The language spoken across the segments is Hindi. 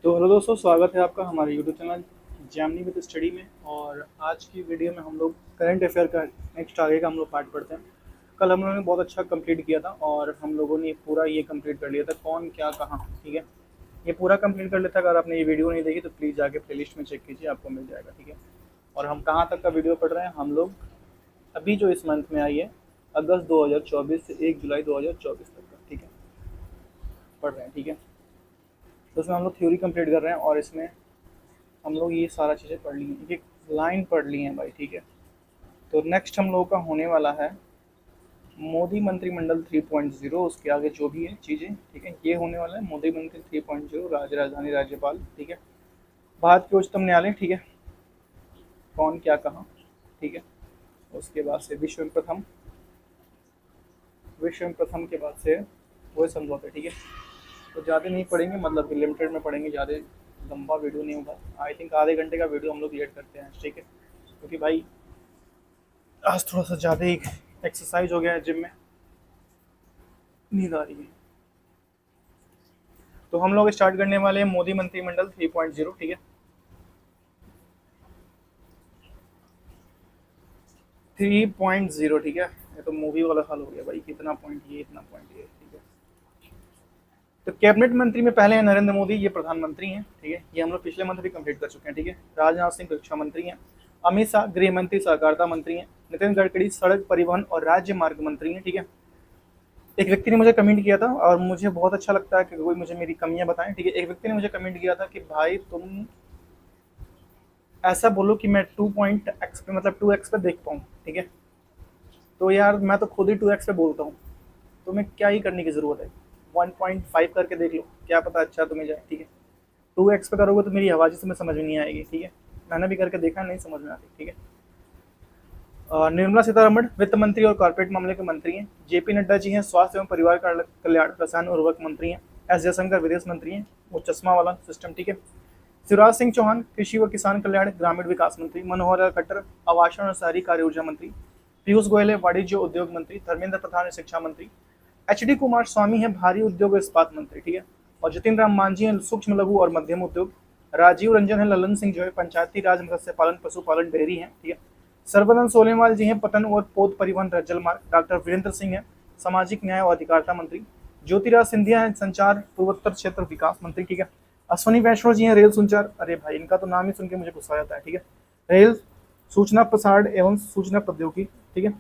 तो हेलो दोस्तों, स्वागत है आपका हमारे YouTube channel Gemini with study में। और आज की वीडियो में हम लोग करंट अफेयर का नेक्स्ट आगे का हम लोग पार्ट पढ़ते हैं। कल हम लोगों ने बहुत अच्छा कंप्लीट किया था और हम लोगों ने पूरा ये कंप्लीट कर लिया था कौन क्या कहाँ। ठीक है, ये पूरा कंप्लीट कर लेता। अगर आपने ये वीडियो नहीं देखी तो प्लीज़ जाके प्लेलिस्ट में चेक कीजिए, आपको मिल जाएगा। ठीक है, और हम कहाँ तक का वीडियो पढ़ रहे हैं, हम लोग अभी जो इस मंथ में आई है अगस्त 2024 से 1 जुलाई 2024 तक का, ठीक है, पढ़ रहे हैं। ठीक है, तो उसमें हम लोग थ्योरी कंप्लीट कर रहे हैं और इसमें हम लोग ये सारा चीज़ें पढ़ ली हैं, एक लाइन पढ़ ली हैं भाई। ठीक है, तो नेक्स्ट हम लोगों का होने वाला है मोदी मंत्रिमंडल 3.0, उसके आगे जो भी है चीज़ें। ठीक है, ये होने वाला है मोदी मंत्री 3.0, राज्य राजधानी राज्यपाल। ठीक है, भारत के उच्चतम न्यायालय। ठीक है, कौन क्या कहाँ। ठीक है, उसके बाद से विश्व में प्रथम के बाद से वो समझौते। ठीक है, तो ज़्यादा नहीं पढ़ेंगे, मतलब कि लिमिटेड में पढ़ेंगे, ज़्यादा लंबा वीडियो नहीं होगा। आई थिंक आधे घंटे का वीडियो हम लोग लेट करते हैं। ठीक है, क्योंकि भाई आज थोड़ा सा ज़्यादा ही एक्सरसाइज हो गया है, जिम में नींद आ रही है। तो हम लोग स्टार्ट करने वाले हैं मोदी मंत्रिमंडल 3.0। ठीक है, 3.0। ठीक है, ये तो मूवी वाला हाल हो गया भाई, कितना पॉइंट ये, इतना पॉइंट ये। ठीक है, तो कैबिनेट मंत्री में पहले हैं नरेंद्र मोदी, ये प्रधानमंत्री हैं। ठीक है, ये हम लोग पिछले मंथ भी कंप्लीट कर चुके हैं। ठीक है, राजनाथ सिंह रक्षा मंत्री हैं, अमित शाह गृह मंत्री सहकारिता मंत्री हैं, नितिन गडकरी सड़क परिवहन और राज्य मार्ग मंत्री हैं। ठीक है, एक व्यक्ति ने मुझे कमेंट किया था और मुझे बहुत अच्छा लगता है कि कोई मुझे मेरी कमियां बताएं। ठीक है, एक व्यक्ति ने मुझे कमेंट किया था कि भाई तुम ऐसा बोलो कि मैं 2.x पे, मतलब 2x पे देख पाऊँ। ठीक है, तो यार मैं तो खुद ही 2x पे बोलता हूँ, तुम्हें क्या ही करने की ज़रूरत है। 1.5 करके देख लो, क्या पता अच्छा तुम्हें जाए। ठीक है, 2x पे करोगे तो मेरी आवाज़ ही तुम्हें समझ में नहीं आएगी। ठीक है, मैंने भी करके देखा, नहीं समझ में आती। ठीक है, निर्मला सीतारमण वित्त मंत्री और कॉर्पोरेट मामले के मंत्री हैं। जेपी नड्डा जी हैं स्वास्थ्य एवं परिवार कल्याण रसायन उर्वरक मंत्री हैं। एस जयशंकर विदेश मंत्री हैं, वो चश्मा वाला सिस्टम। ठीक है, शिवराज सिंह चौहान कृषि व किसान कल्याण ग्रामीण विकास मंत्री। मनोहर लाल खट्टर आवासन और शहरी कार्य ऊर्जा मंत्री। पीयूष गोयल है वाणिज्य उद्योग मंत्री। धर्मेंद्र प्रधान है शिक्षा मंत्री। एच डी कुमार स्वामी है भारी उद्योग और इस्पात मंत्री। ठीक है, और जितिन राम मांझी हैं सूक्ष्म लघु और मध्यम उद्योग। राजीव रंजन है ललन सिंह जो है पंचायती राज मत्स्य पालन पशुपालन डेयरी है। ठीक है, सर्बानंद सोनेवाल जी हैं पतन और पोत परिवहन जल मार्ग। डॉक्टर वीरेंद्र सिंह है सामाजिक न्याय और अधिकारिता मंत्री। ज्योतिराज सिंधिया है संचार पूर्वोत्तर क्षेत्र विकास मंत्री। ठीक है, अश्वनी वैष्णव जी हैं रेल संचार। अरे भाई इनका तो नाम ही सुन के मुझे गुस्सा आ जाता है। ठीक है, रेल सूचना प्रसारण एवं सूचना प्रौद्योगिकी। ठीक है,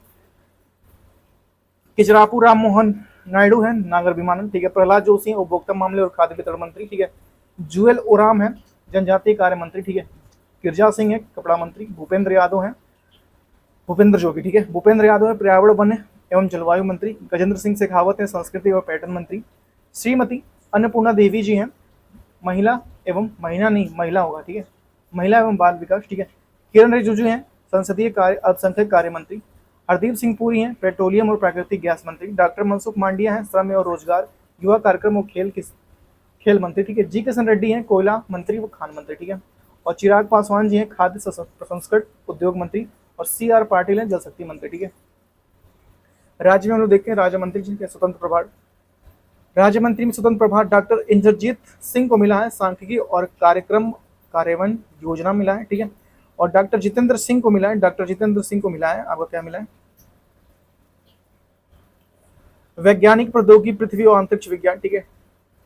किजरापू राम मोहन नायडू है नागर विमानन। ठीक है, प्रहलाद जोशी उपभोक्ता मामले और खाद्य वितरण मंत्री। ठीक है, जुएल ओराम है जनजातीय कार्य मंत्री। ठीक है, गिरजा सिंह है कपड़ा मंत्री। भूपेंद्र जोगी। ठीक है, भूपेंद्र यादव है पर्यावरण वन एवं जलवायु मंत्री। गजेंद्र सिंह शेखावत है संस्कृति और पर्यटन मंत्री। श्रीमती अन्नपूर्णा देवी जी हैं महिला एवं महिला होगा। ठीक है, महिला एवं बाल विकास। ठीक है, किरण रिजिजू हैं संसदीय कार्य अल्पसंख्यक कार्य मंत्री। हरदीप सिंह पुरी हैं पेट्रोलियम और प्राकृतिक गैस मंत्री। डॉक्टर मनसुख मांडिया हैं श्रम और रोजगार युवा कार्यक्रम और खेल मंत्री। ठीक है, जी किशन रेड्डी हैं कोयला मंत्री व खान मंत्री। ठीक है, और चिराग पासवान जी हैं खाद्य प्रसंस्करण उद्योग मंत्री। और सी आर पाटिल हैं जल शक्ति मंत्री। ठीक है, राज्य में हम लोग देखते हैं राज्य मंत्री जी के स्वतंत्र प्रभार। राज्य मंत्री में स्वतंत्र प्रभार डॉक्टर इंद्रजीत सिंह को मिला है सांख्यिकी और कार्यक्रम कार्यान्वयन योजना मिला है। ठीक है, और डॉक्टर जितेंद्र सिंह को मिला है आपको क्या मिला है, वैज्ञानिक प्रौद्योगिकी पृथ्वी और अंतरिक्ष विज्ञान। ठीक है,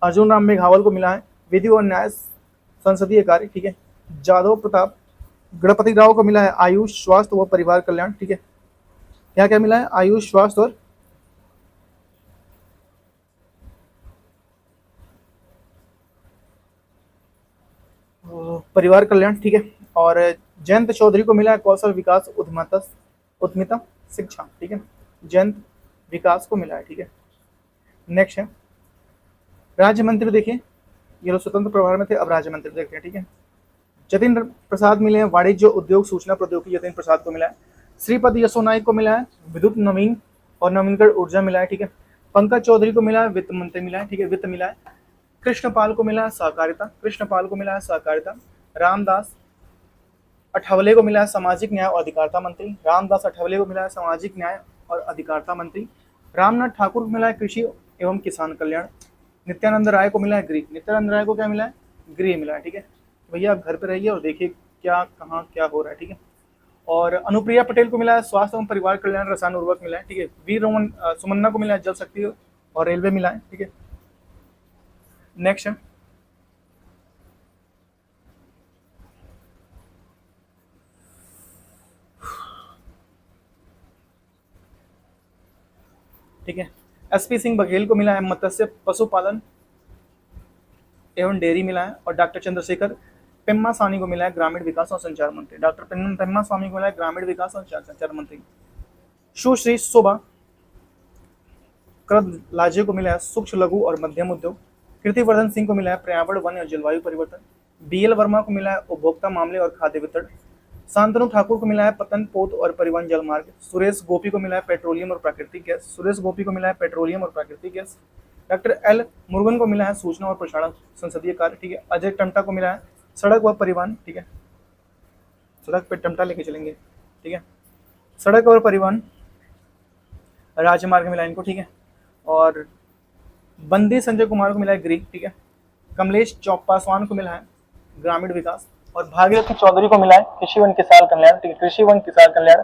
अर्जुन राम मेघवाल को मिला है विधि और न्याय संसदीय कार्य। ठीक है, जादव प्रताप गणपति राव को मिला है आयुष स्वास्थ्य व परिवार कल्याण। ठीक है, क्या क्या मिला है, आयुष स्वास्थ्य और परिवार कल्याण। ठीक है, और जयंत चौधरी को मिला है कौशल विकास उद्यमिता शिक्षा। ठीक है, जयंत विकास को मिला है। ठीक है, नेक्स्ट है राज्य मंत्री। देखिए ये लोग स्वतंत्र प्रभार में थे, अब राज्य मंत्री देखते हैं। ठीक है, जतिन प्रसाद मिले हैं वाणिज्य उद्योग सूचना प्रौद्योगिकी, जतिन प्रसाद को मिला है। श्रीपद यसो नाइक को मिला है विद्युत नवीन और नवीनकरण ऊर्जा मिला है। ठीक है, पंकज चौधरी को मिला है वित्त मंत्री मिला है। ठीक है, वित्त मिला है। कृष्णपाल को मिला है सहकारिता। रामदास अठावले को मिला है सामाजिक न्याय और अधिकारिता मंत्री। रामनाथ ठाकुर को मिला है कृषि एवं किसान कल्याण। नित्यानंद राय को मिला है गृह। नित्यानंद राय को क्या मिला है, गृह मिला है, ठीक है। भैया आप घर पे रहिए और देखिए क्या कहाँ क्या हो रहा है, ठीक है। और अनुप्रिया पटेल को मिला है स्वास्थ्य एवं परिवार कल्याण रसायन उर्वरक मिला है, ठीक है। वीर रोमन सुमन्ना को मिला है जल शक्ति और रेलवे मिला है, ठीक है। नेक्स्ट है ठीक है, एसपी सिंह बघेल को मिला है मत्स्य पशुपालन एवं डेयरी मिला है। और डॉक्टर चंद्रशेखर पेम्मा स्वामी को मिला है ग्रामीण विकास और संचार मंत्री। डॉक्टर पेम्मा स्वामी को मिला है ग्रामीण विकास और संचार मंत्री। सुश्री शोभा करदलाजे को मिला है सूक्ष्म लघु और मध्यम उद्योग। कीर्तिवर्धन सिंह को मिला है पर्यावरण वन और जलवायु परिवर्तन। बीएल वर्मा को मिला है उपभोक्ता मामले और खाद्य वितरण। शांतनु ठाकुर को मिला है पतन पोत और परिवहन जलमार्ग। सुरेश गोपी को मिला है पेट्रोलियम और प्राकृतिक गैस। सुरेश गोपी को मिला है पेट्रोलियम और प्राकृतिक गैस। डॉक्टर एल मुरुगन को मिला है सूचना और प्रसारण संसदीय कार्य, ठीक है। अजय टमटा को मिला है सड़क व परिवहन, ठीक है। सड़क पे टमटा लेके चलेंगे, ठीक है। सड़क और परिवहन राजमार्ग मिला इनको, ठीक है। और बंदी संजय कुमार को मिला है गृह, ठीक है। कमलेश पासवान को मिला है ग्रामीण विकास। और भागीरथी चौधरी को मिला है कृषि वन किसान कल्याण, ठीक है। कृषि वन किसान कल्याण।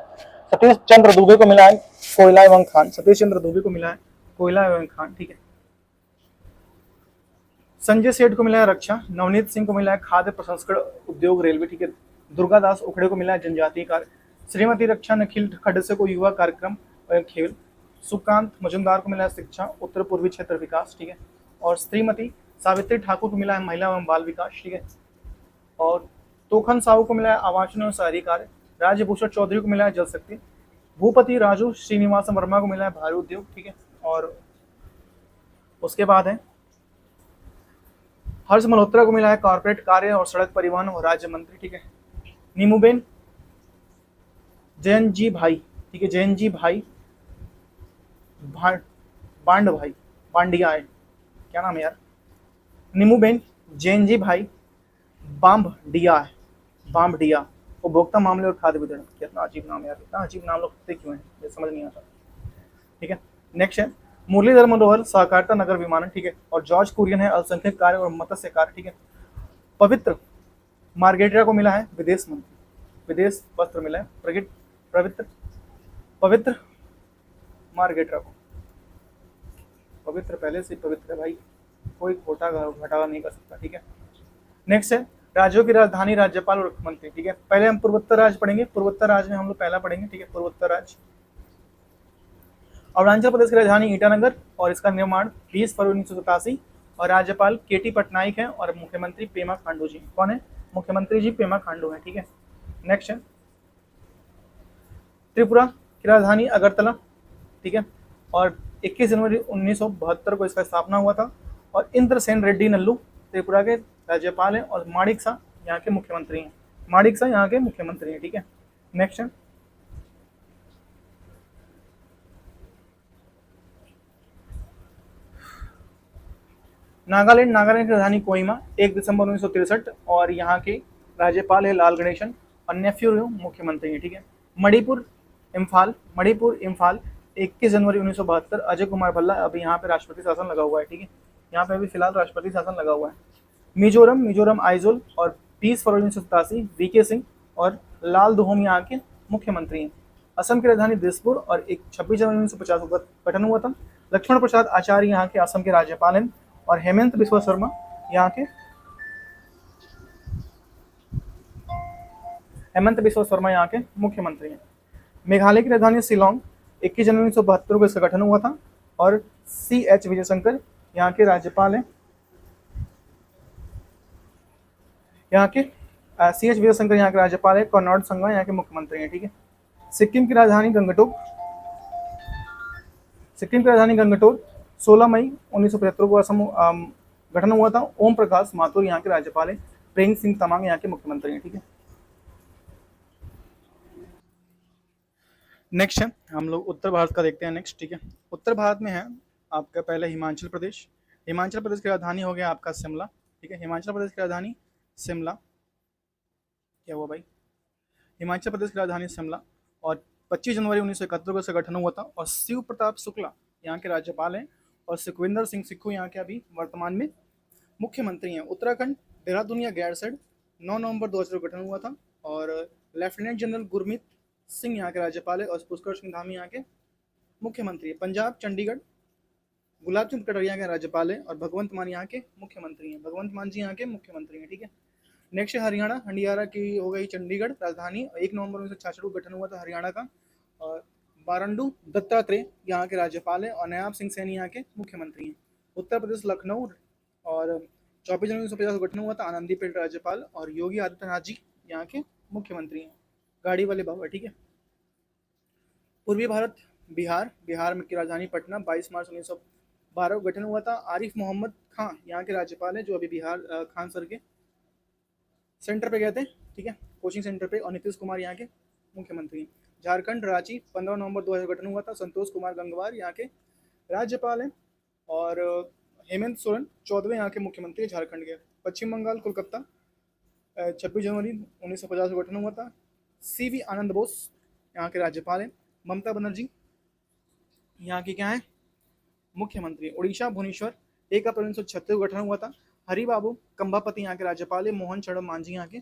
सतीश चंद्र दुबे को मिला है कोयला एवं खान। सतीश चंद्र दुबे को मिला है कोयला एवं खान, ठीक है। संजय सेठ को मिला है रक्षा। नवनीत सिंह को मिला है खाद्य प्रसंस्करण उद्योग रेलवे, ठीक है। दुर्गादास उखड़े को मिला है जनजातीय कार्य। श्रीमती रक्षा निखिल खड़से को युवा कार्यक्रम और खेल। सुकांत मजुमदार को मिला है शिक्षा उत्तर पूर्वी क्षेत्र विकास, ठीक है। और श्रीमती सावित्री ठाकुर को मिला है महिला एवं बाल विकास, ठीक है। और तोखन साहू को मिला है आवासन एवं शहरी कार्य। राजभूषण चौधरी को मिला है जल शक्ति। भूपति राजू श्रीनिवास वर्मा को मिला है भारी उद्योग, ठीक है। और उसके बाद है हर्ष मल्होत्रा को मिला है कॉर्पोरेट कार्य और सड़क परिवहन और राज्य मंत्री, ठीक है। नीमूबेन जयन जी भाई, ठीक है। जयन जी भाई बांड भाई बांडिया है, क्या नाम है यार। नीमूबेन जैन जी भाई बाम्बडिया है, बाम्बडिया उपभोक्ता मामले और खाद्य वितरण। कितना अजीब नाम है यार, इतना अजीब नाम लोग क्यों है ये समझ नहीं आता, ठीक है। नेक्स्ट है मुरलीधर मनोहर सहकारिता नगर विमानन, ठीक है। और जॉर्ज कुरियन है अल्पसंख्यक कार्य और मत्स्य कार्य, ठीक है। पवित्र मार्गेटा को मिला है विदेश मंत्री, विदेश वस्त्र मिला है पवित्र मार्गेटा को। पवित्र पहले से पवित्र है भाई, कोई घोटा घटावा नहीं कर सकता, ठीक है। नेक्स्ट है राज्यों की राजधानी राज्यपाल और मुख्यमंत्री, ठीक है। पहले हम पूर्वोत्तर राज्य पढ़ेंगे, पूर्वोत्तर राज्य में हम लोग पहला पढ़ेंगे, ठीक है। पूर्वोत्तर राज्य अरुणाचल प्रदेश की राजधानी ईटानगर और इसका निर्माण 20 फरवरी 1987। और राज्यपाल केटी पटनायक है और मुख्यमंत्री पेमा खांडू जी। कौन है मुख्यमंत्री जी? पेमा खांडू है, ठीक है। नेक्स्ट है त्रिपुरा की राजधानी अगरतला, ठीक है। और 21 जनवरी 1972 को इसका स्थापना हुआ था। और इंद्रसेन रेड्डी नल्लू त्रिपुरा के राज्यपाल हैं और माणिक शाह यहाँ के मुख्यमंत्री हैं। माणिक शाह यहाँ के मुख्यमंत्री हैं, ठीक है। नेक्स्ट है नागालैंड। नागालैंड की राजधानी कोहिमा 1 दिसंबर 1963 और यहाँ के राज्यपाल है लाल गणेशन और नेफ्यू मुख्यमंत्री हैं, ठीक है। मणिपुर इम्फाल 21 जनवरी 1972 अजय कुमार भल्ला। अभी यहाँ पे राष्ट्रपति शासन लगा हुआ है, ठीक है। यहाँ पे अभी फिलहाल राष्ट्रपति शासन लगा हुआ है। मिजोरम आइजोल और 20 फरवरी 1987 वीके सिंह और लाल दुहोम यहाँ के मुख्यमंत्री हैं। असम की राजधानी दिसपुर और 26 जनवरी 1950 को गठन हुआ था। लक्ष्मण प्रसाद आचार्य यहाँ के असम के राज्यपाल हैं और हेमंत बिस्वा शर्मा यहाँ के मुख्यमंत्री हैं। मेघालय की राजधानी शिलोंग 21 जनवरी 1972 को इसका गठन हुआ था और CH विजयशंकर यहाँ के राज्यपाल हैं। CH विजयशंकर यहाँ के राज्यपाल है। कॉनॉर्ड संगमा यहाँ के मुख्यमंत्री हैं, ठीक है। सिक्किम की राजधानी गंगटोक 16 मई 1975 को असम गठन हुआ था। ओम प्रकाश माथुर यहाँ के राज्यपाल हैं। प्रेम सिंह तमांग यहाँ के मुख्यमंत्री हैं, ठीक है। नेक्स्ट है हम लोग उत्तर भारत का देखते हैं नेक्स्ट, ठीक है। उत्तर भारत में है आपका पहले हिमाचल प्रदेश की राजधानी हो गया आपका शिमला, ठीक है। हिमाचल प्रदेश की राजधानी शिमला, क्या हुआ भाई? हिमाचल प्रदेश की राजधानी शिमला और 25 जनवरी 1971 को इसका गठन हुआ था और शिव प्रताप शुक्ला यहाँ के राज्यपाल हैं और सुखविंदर सिंह सुक्खू यहाँ के अभी वर्तमान में मुख्यमंत्री हैं। उत्तराखंड देहरादून या गैरसैंण 9 नवंबर 2000 को गठन हुआ था। और लेफ्टिनेंट जनरल गुरमीत सिंह यहाँ के राज्यपाल है और पुष्कर सिंह धामी यहाँ के मुख्यमंत्री है। पंजाब चंडीगढ़ गुलाब चंद कटारिया के राज्यपाल है और भगवंत मान यहाँ के मुख्यमंत्री हैं। भगवंत मान जी यहाँ के मुख्यमंत्री हैं, ठीक है। नेक्स्ट है हरियाणा, हंडियारा की हो गई चंडीगढ़ राजधानी। 1 नवंबर 1966 को गठन हुआ था हरियाणा का। और बारंडू दत्तात्रेय यहाँ के राज्यपाल है और नयाब सिंह सैनी यहाँ के मुख्यमंत्री हैं। उत्तर प्रदेश लखनऊ और 24 जनवरी 1950 को गठन हुआ था आनंदीपेट राज्यपाल और योगी आदित्यनाथ जी यहाँ के मुख्यमंत्री हैं। गाड़ी वाले बाबा, ठीक है। पूर्वी भारत बिहार की राजधानी पटना 22 मार्च 1912 को गठन हुआ था। आरिफ मोहम्मद खां यहाँ के राज्यपाल है जो अभी बिहार खान सर के सेंटर पे गए थे, ठीक है, कोचिंग सेंटर पे। और नीतीश कुमार यहाँ के मुख्यमंत्री हैं। झारखंड रांची 15 नवंबर 2000 गठन हुआ था। संतोष कुमार गंगवार यहाँ के राज्यपाल हैं और हेमंत सोरेन 14वें यहाँ के मुख्यमंत्री झारखंड के। पश्चिम बंगाल कोलकाता 26 जनवरी 1950 को गठन हुआ था। CV आनंद बोस यहाँ के राज्यपाल हैं। ममता बनर्जी यहाँ की क्या है, मुख्यमंत्री। उड़ीसा भुवनेश्वर 1 अप्रैल 1936 को गठन हुआ था। हरिबाबू कंभापति यहाँ के राज्यपाल है। मोहन चरण मांझी यहाँ के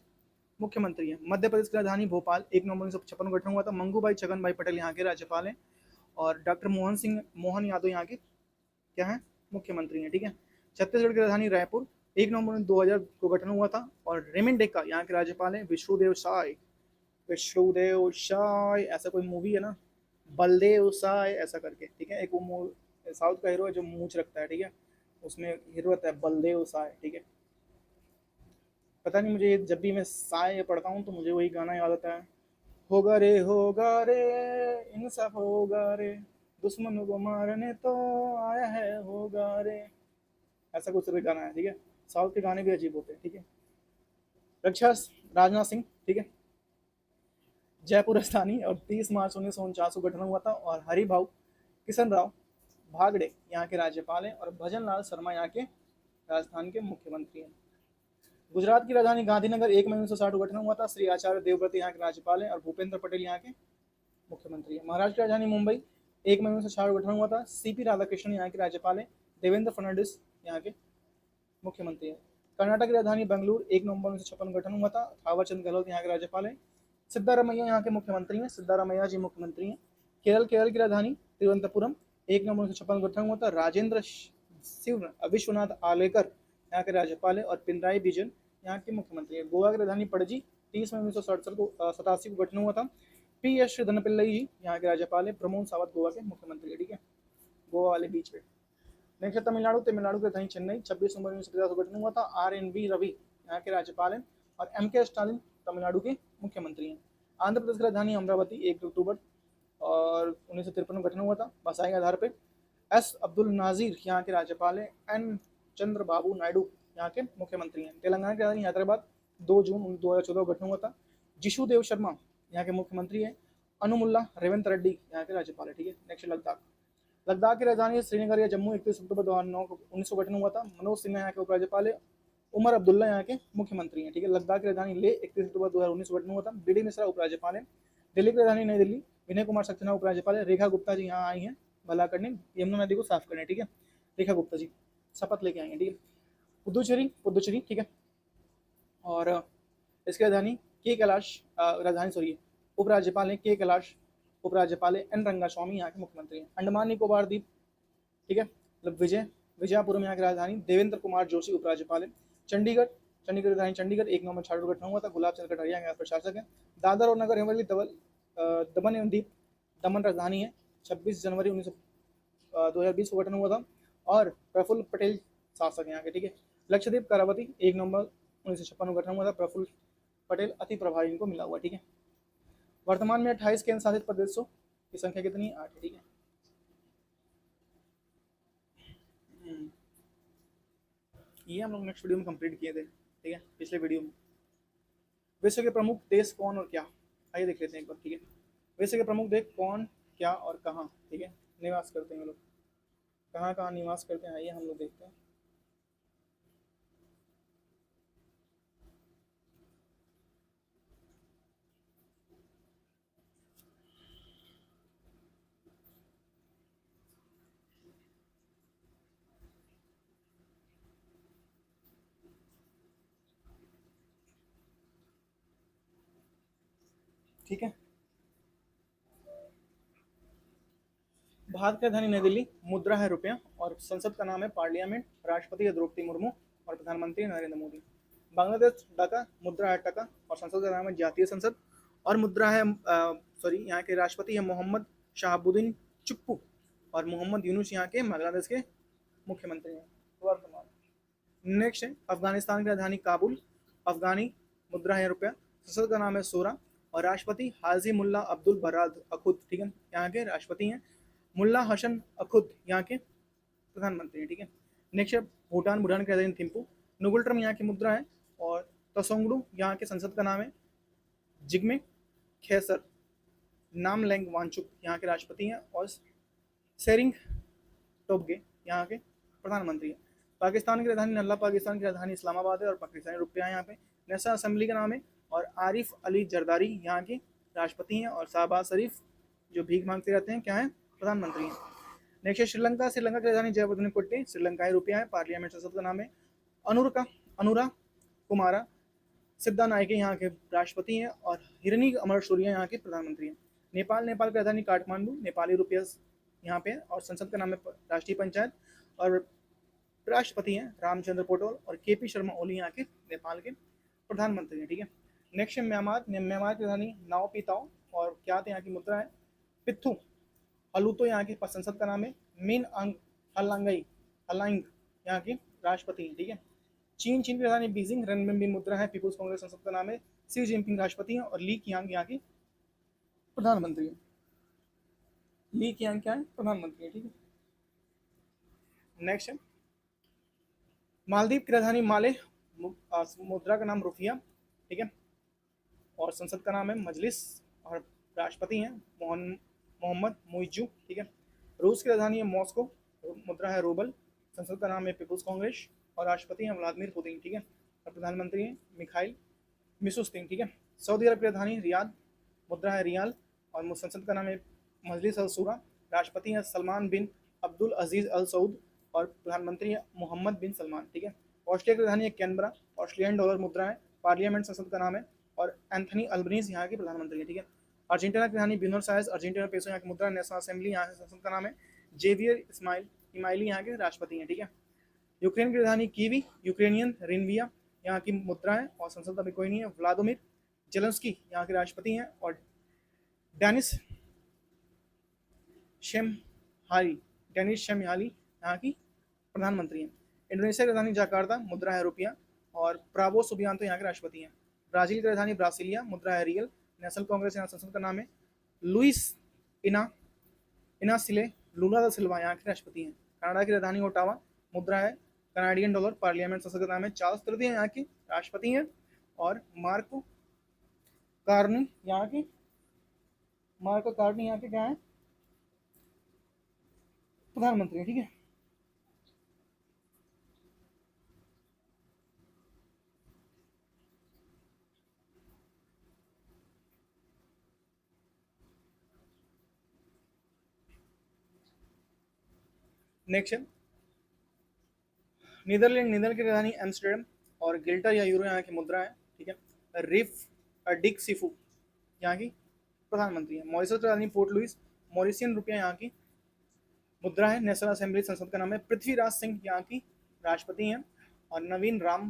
मुख्यमंत्री हैं। मध्य प्रदेश की राजधानी भोपाल 1 नवंबर 1956 को गठन हुआ था। मंगू भाई छगन भाई पटेल यहाँ के राज्यपाल हैं और डॉक्टर मोहन यादव यहाँ के क्या है, मुख्यमंत्री हैं, ठीक है। छत्तीसगढ़ की राजधानी रायपुर 1 नवंबर 2000 को गठन हुआ था और रेमन डेक्का यहाँ के राज्यपाल हैं। विष्णुदेव साय ऐसा कोई मूवी है ना, बलदेव साय ऐसा करके, ठीक है। एक वो साउथ का हीरो है जो मूंछ रखता है, ठीक है, उसमें हीरो रहता है बलदेव साय, ठीक है। पता नहीं, मुझे जब भी मैं साय पढ़ता हूँ तो मुझे वही गाना याद आता है, होगा रे इंसाफ होगा रे, दुश्मन को मारने तो आया है होगा रे, ऐसा कुछ भी गाना है, ठीक है। साउथ के गाने भी अजीब होते हैं, ठीक है। रक्षा राजनाथ सिंह, ठीक है, जयपुर राजधानी और 30 मार्च 1949 को गठन हुआ था। और हरिभाऊ किशन राव भागड़े यहाँ के राज्यपाल हैं और भजन लाल शर्मा यहाँ के राजस्थान के मुख्यमंत्री हैं। गुजरात की राजधानी गांधीनगर 1 मई 1960 को गठन हुआ था। श्री आचार्य देवव्रत यहाँ के राज्यपाल हैं और भूपेंद्र पटेल यहाँ के मुख्यमंत्री हैं। महाराष्ट्र की राजधानी मुंबई 1 मई 1960 को गठन हुआ था। CP राधाकृष्णन यहाँ के राज्यपाल हैं। देवेंद्र फडणवीस यहाँ के मुख्यमंत्री हैं। कर्नाटक की राजधानी बेंगलुरु 1 नवंबर 1956 को गठन हुआ था। थावरचंद गहलोत यहाँ के राज्यपाल हैं। सिद्धारमैया यहाँ के मुख्यमंत्री हैं। सिद्धारमैया जी मुख्यमंत्री हैं। केरल की राजधानी तिरुवनंतपुरम 1 नवंबर 1956 को गठन हुआ था। राजेंद्र शिव विश्वनाथ आलेकर यहाँ के राज्यपाल है और पिनराई विजयन यहाँ के मुख्यमंत्री है। गोवा की राजधानी पणजी 30 मई 1987 को गठन हुआ था। PS श्रीधरनपिल्लई जी यहाँ के राज्यपाल है। प्रमोद सावंत गोवा के मुख्यमंत्री है, ठीक है, गोवा वाले बीच पे। नेक्स्ट है तमिलनाडु की राजधानी चेन्नई 26 नवंबर 1950 को गठन हुआ था। RNV रवि यहाँ के राज्यपाल हैं और MK स्टालिन तमिलनाडु के मुख्यमंत्री हैं। आंध्र प्रदेश की राजधानी अमरावती 1 अक्टूबर और 1953 में गठन हुआ था भाषाई आधार पर। S अब्दुल नाजीर यहाँ के राज्यपाल हैं। N चंद्रबाबू नायडू यहाँ के मुख्यमंत्री हैं। तेलंगाना की राजधानी हैदराबाद 2 जून 2014 को गठन हुआ था। जिशु देव शर्मा यहाँ के मुख्यमंत्री हैं। अनुमुल्ला रेवंत रेड्डी यहाँ के राज्यपाल है, ठीक है। नेक्स्ट लद्दाख की राजधानी श्रीनगर या जम्मू 31 अक्टूबर 2019 को गठन हुआ था। मनोज सिन्हा यहाँ के उपराज्यपाल है। उमर अब्दुल्ला यहाँ के मुख्यमंत्री हैं, ठीक है। लद्दाख की राजधानी ले 31 अक्टूबर 2019 को गठन हुआ था। BD मिश्रा उपराज्यपाल है। दिल्ली की राजधानी नई दिल्ली विनय कुमार सक्सेना उपराज्यपाल है। रेखा गुप्ता जी यहाँ आई हैं भला करने, यमुना नदी को साफ करने, ठीक है। रेखा गुप्ता जी शपथ लेके आई हैं, ठीक है। पुदुचेरी, ठीक है। और इसकी राजधानी के कैलाश राजधानी सॉरी उपराज्यपाल है के कैलाश, उपराज्यपाल है N रंगास्वामी यहाँ के मुख्यमंत्री हैं। अंडमान निकोबार द्वीप, ठीक है, मतलब विजयपुरम यहाँ की राजधानी देवेंद्र कुमार जोशी उपराज्यपाल है। चंडीगढ़ की राजधानी चंडीगढ़ 1 नवंबर 1960 को गठन हुआ था। गुलाब चंद कटारिया यहाँ प्रशासक है। दादर और नगर हवेली दमन एवं दीप दमन राजधानी है। 26 जनवरी 2020 को गठन हुआ था और प्रफुल्ल पटेल शासक यहाँ के, ठीक है। लक्षद्वीप करावती 1 नवंबर 1956 को गठन हुआ था। प्रफुल्ल पटेल अति प्रभारी इनको मिला हुआ, ठीक है। वर्तमान में 28 केंद्र शासित प्रदेशों की संख्या कितनी है? 8, ठीक है। ये हम लोग नेक्स्ट वीडियो में कंप्लीट किए थे, ठीक है, पिछले वीडियो में। विश्व के प्रमुख देश कौन और क्या, आइए देख लेते हैं एक बार, ठीक है। विश्व के प्रमुख देश कौन, क्या और कहाँ, ठीक है, निवास करते हैं लोग, कहाँ कहाँ निवास करते हैं, आइए हम लोग देखते हैं। ठीक है। भारत की राजधानी नई दिल्ली, मुद्रा है रुपया और संसद का नाम है पार्लियामेंट, राष्ट्रपति है द्रौपदी मुर्मू और प्रधानमंत्री नरेंद्र मोदी। बांग्लादेश ढाका, मुद्रा है टका और संसद का नाम है जातीय संसद और मुद्रा है यहाँ के राष्ट्रपति है मोहम्मद शहाबुद्दीन चुप्पू और मोहम्मद यूनुस यहाँ के बांग्लादेश के मुख्यमंत्री हैं वर्तमान। नेक्स्ट है अफगानिस्तान की राजधानी काबुल, अफगानी, मुद्रा है रुपया, संसद का नाम है शूरा और राष्ट्रपति हाजी मुल्ला अब्दुल बराद अखुद, ठीक है, यहाँ के राष्ट्रपति हैं। मुल्ला हसन अखुद यहाँ के प्रधानमंत्री हैं, ठीक है। नेक्स्ट है भूटान, भूटान की राजधानी थिम्पू, नुगुल यहाँ की मुद्रा है और तसोंगडू यहाँ के संसद का नाम है जिग्मे खेसर, नामलैंग वांगचुक यहाँ के राष्ट्रपति हैं और सेरिंग टोब्गे यहाँ के प्रधानमंत्री हैं। पाकिस्तान की राजधानी नल्ला, पाकिस्तान की राजधानी इस्लामाबाद है और पाकिस्तानी रुपया यहाँ पे। नेशनल असेंबली का नाम है और आरिफ अली जरदारी यहाँ के राष्ट्रपति हैं और शाहबाज शरीफ जो भीख मांगते रहते हैं क्या है, प्रधानमंत्री हैं। नेक्स्ट है श्रीलंका, श्रीलंका की राजधानी जयवर्धन, श्रीलंकाई रुपया है, पार्लियामेंट संसद का नाम है अनुरा कुमारा सिद्धा नायके यहाँ के राष्ट्रपति हैं और हिरनी अमर सूर्या यहाँ के प्रधानमंत्री हैं। नेपाल, नेपाल की राजधानी काठमांडू, नेपाली रुपया यहाँ पे और संसद का नाम है राष्ट्रीय पंचायत और राष्ट्रपति हैं रामचंद्र पौडवाल और केपी शर्मा ओली यहाँ के नेपाल के प्रधानमंत्री हैं, ठीक है। नेक्स्ट है म्यांमार, म्यांमार की राजधानी नाओ पिताओ और क्या यहाँ की मुद्रा है पिथु हलूतो यहाँ की संसद का नाम है मिन अंग हलांग यहाँ के राष्ट्रपति हैं, ठीक है। चीन, चीन की राजधानी बीजिंग, रेनमिनबी मुद्रा है, पीपुल्स कांग्रेस संसद का नाम है सी जिनपिंग राष्ट्रपति हैं और ली कियांग यहाँ के प्रधानमंत्री हैं। ली कियांग क्या है, प्रधानमंत्री है, ठीक है। नेक्स्ट है मालदीव की राजधानी माले, मुद्रा का नाम रुफिया, ठीक है, और संसद का नाम है मजलिस और राष्ट्रपति हैं मोहम्मद मुइज्जू, ठीक है। रूस की राजधानी है मॉस्को, मुद्रा है रूबल, संसद का नाम है पीपुल्स कांग्रेस और राष्ट्रपति हैं व्लादिमीर पुतिन, ठीक है, और प्रधानमंत्री हैं मिखाइल मिशुस्तिन, ठीक है। सऊदी अरब की राजधानी रियाद, मुद्रा है रियाल और संसद का नाम है मजलिस अल सूरा, राष्ट्रपति हैं सलमान बिन अब्दुल अजीज अल सऊद और प्रधानमंत्री हैं मोहम्मद बिन सलमान, ठीक है। ऑस्ट्रिया की राजधानी है कैनबरा, ऑस्ट्रेलियन डॉलर मुद्रा है, पार्लियामेंट संसद का नाम है और एंथनी अल्बनीज यहाँ के प्रधानमंत्री हैं, ठीक है। अर्जेंटीना की राजधानी ब्यूनस आयर्स, अर्जेंटीना पेसो यहाँ की मुद्रा, नेशनल असेंबली यहाँ संसद का नाम है जेवियर इमाइली यहाँ के राष्ट्रपति हैं, ठीक है। यूक्रेन की राजधानी कीवी, यूक्रेनियन रिनविया यहाँ की मुद्रा है और संसद अभी कोई नहीं है। व्लादिमीर जेलेंस्की यहाँ के राष्ट्रपति हैं और डेनिस शेमहाली यहाँ की प्रधानमंत्री हैं। इंडोनेशिया की राजधानी जकार्ता, मुद्रा है रुपया और प्राबो सुबियांतो यहाँ के राष्ट्रपति हैं। ब्राजील की राजधानी ब्रासिलिया, मुद्रा है रियल, नेशनल कांग्रेस यहाँ संसद का नाम है लुइस इनासिले लूला दा सिल्वा यहाँ के राष्ट्रपति हैं। कनाडा की राजधानी ओटावा, मुद्रा है कनाडियन डॉलर, पार्लियामेंट संसद का नाम है चार्ल्स तृतीय यहाँ के राष्ट्रपति हैं और मार्को कार्नी यहाँ के क्या है, प्रधानमंत्री, ठीक है। नेक्स्ट है नीदरलैंड की राजधानी एम्स्टर्डम और गिल्टर या यूरो यहाँ की मुद्रा है, ठीक है। रिफ डिक सिफू यहाँ की प्रधानमंत्री है। मॉरिशस की राजधानी पोर्ट लुइस, मॉरिशियन रुपया यहाँ की मुद्रा है, नेशनल असेंबली संसद का नाम है पृथ्वीराज सिंह यहाँ की राष्ट्रपति हैं और नवीन राम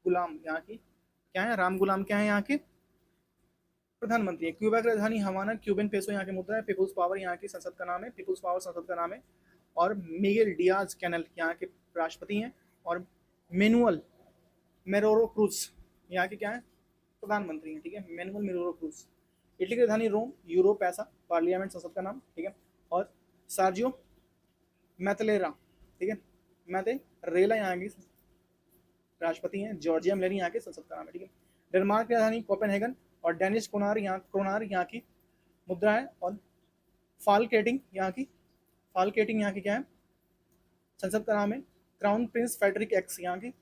गुलाम यहाँ की क्या है, राम गुलाम क्या है यहाँ के प्रधानमंत्री है। क्यूबा की राजधानी हवाना, क्यूबन पेसो यहाँ की मुद्रा है, पीपुल्स पावर यहाँ की संसद का नाम है, पीपुल्स पावर संसद का नाम है और मिगेल डियाज कैनल यहाँ के राष्ट्रपति हैं और मैनुअल मेरोरो क्रूज यहाँ के क्या है, प्रधानमंत्री हैं, ठीक है, मैनुअल मेरोरो क्रूज। इटली की राजधानी रोम, यूरो पैसा, पार्लियामेंट संसद का नाम, ठीक है, और सार्जियो मैतलेरा, ठीक है, मैतेरेला यहाँ की राष्ट्रपति हैं, जॉर्जिया मेलोनी यहाँ के संसद का नाम है, ठीक है। डेनमार्क की राजधानी कोपेनहेगन और डेनिश क्रोनार यहाँ की मुद्रा है और फाल्केटिंग यहाँ की क्या है, संसद का नाम है क्राउन प्रिंस फेडरिक एक्स यहाँ की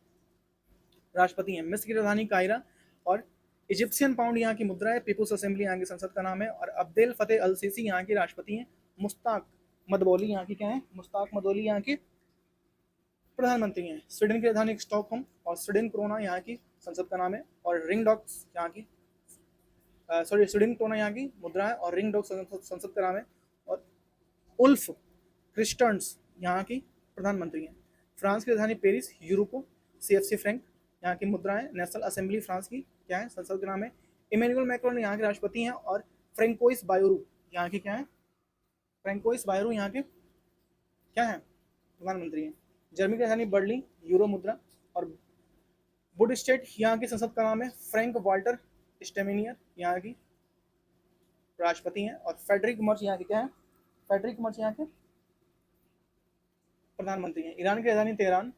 राष्ट्रपति हैं। मिस्र की राजधानी कायरा और इजिप्शियन पाउंड यहाँ की मुद्रा है, पीपुल्स असेंबली यहाँ की संसद का नाम है और अब्देल फतेह अल सीसी यहाँ के राष्ट्रपति हैं। मुश्ताक मदबोली यहाँ की क्या है, मुश्ताक मदबोली यहाँ के प्रधानमंत्री हैं। स्वीडन की राजधानी स्टॉकहोम और स्वीडन क्रोना यहाँ की संसद का नाम है और रिंग डॉक्स यहाँ की सॉरी स्वीडन क्रोना यहाँ की मुद्रा है और रिंग डॉग संसद का नाम है। और उल्फ क्रिस्टर्न्स यहाँ की प्रधानमंत्री हैं। फ्रांस की राजधानी पेरिस, यूरोपो सीएफसी फ्रैंक यहाँ की मुद्रा है। नेशनल असेंबली फ्रांस की क्या है, संसद का नाम है। इमैनुअल मैक्रोन यहाँ के राष्ट्रपति हैं और फ्रेंकोइस बायोरू यहाँ के क्या है, फ्रेंकोइस बायोरू यहाँ के क्या है, प्रधानमंत्री हैं। जर्मनी की राजधानी बर्लिन, यूरो मुद्रा। और बुड स्टेट यहाँ की संसद का नाम है। फ्रैंक वाल्टर स्टेमिनियर यहाँ की राष्ट्रपति हैं और फेडरिक मर्च यहाँ के क्या है, फेडरिक मर्च यहाँ के प्रधानमंत्री हैं। ईरान की राजधानी तेहरान,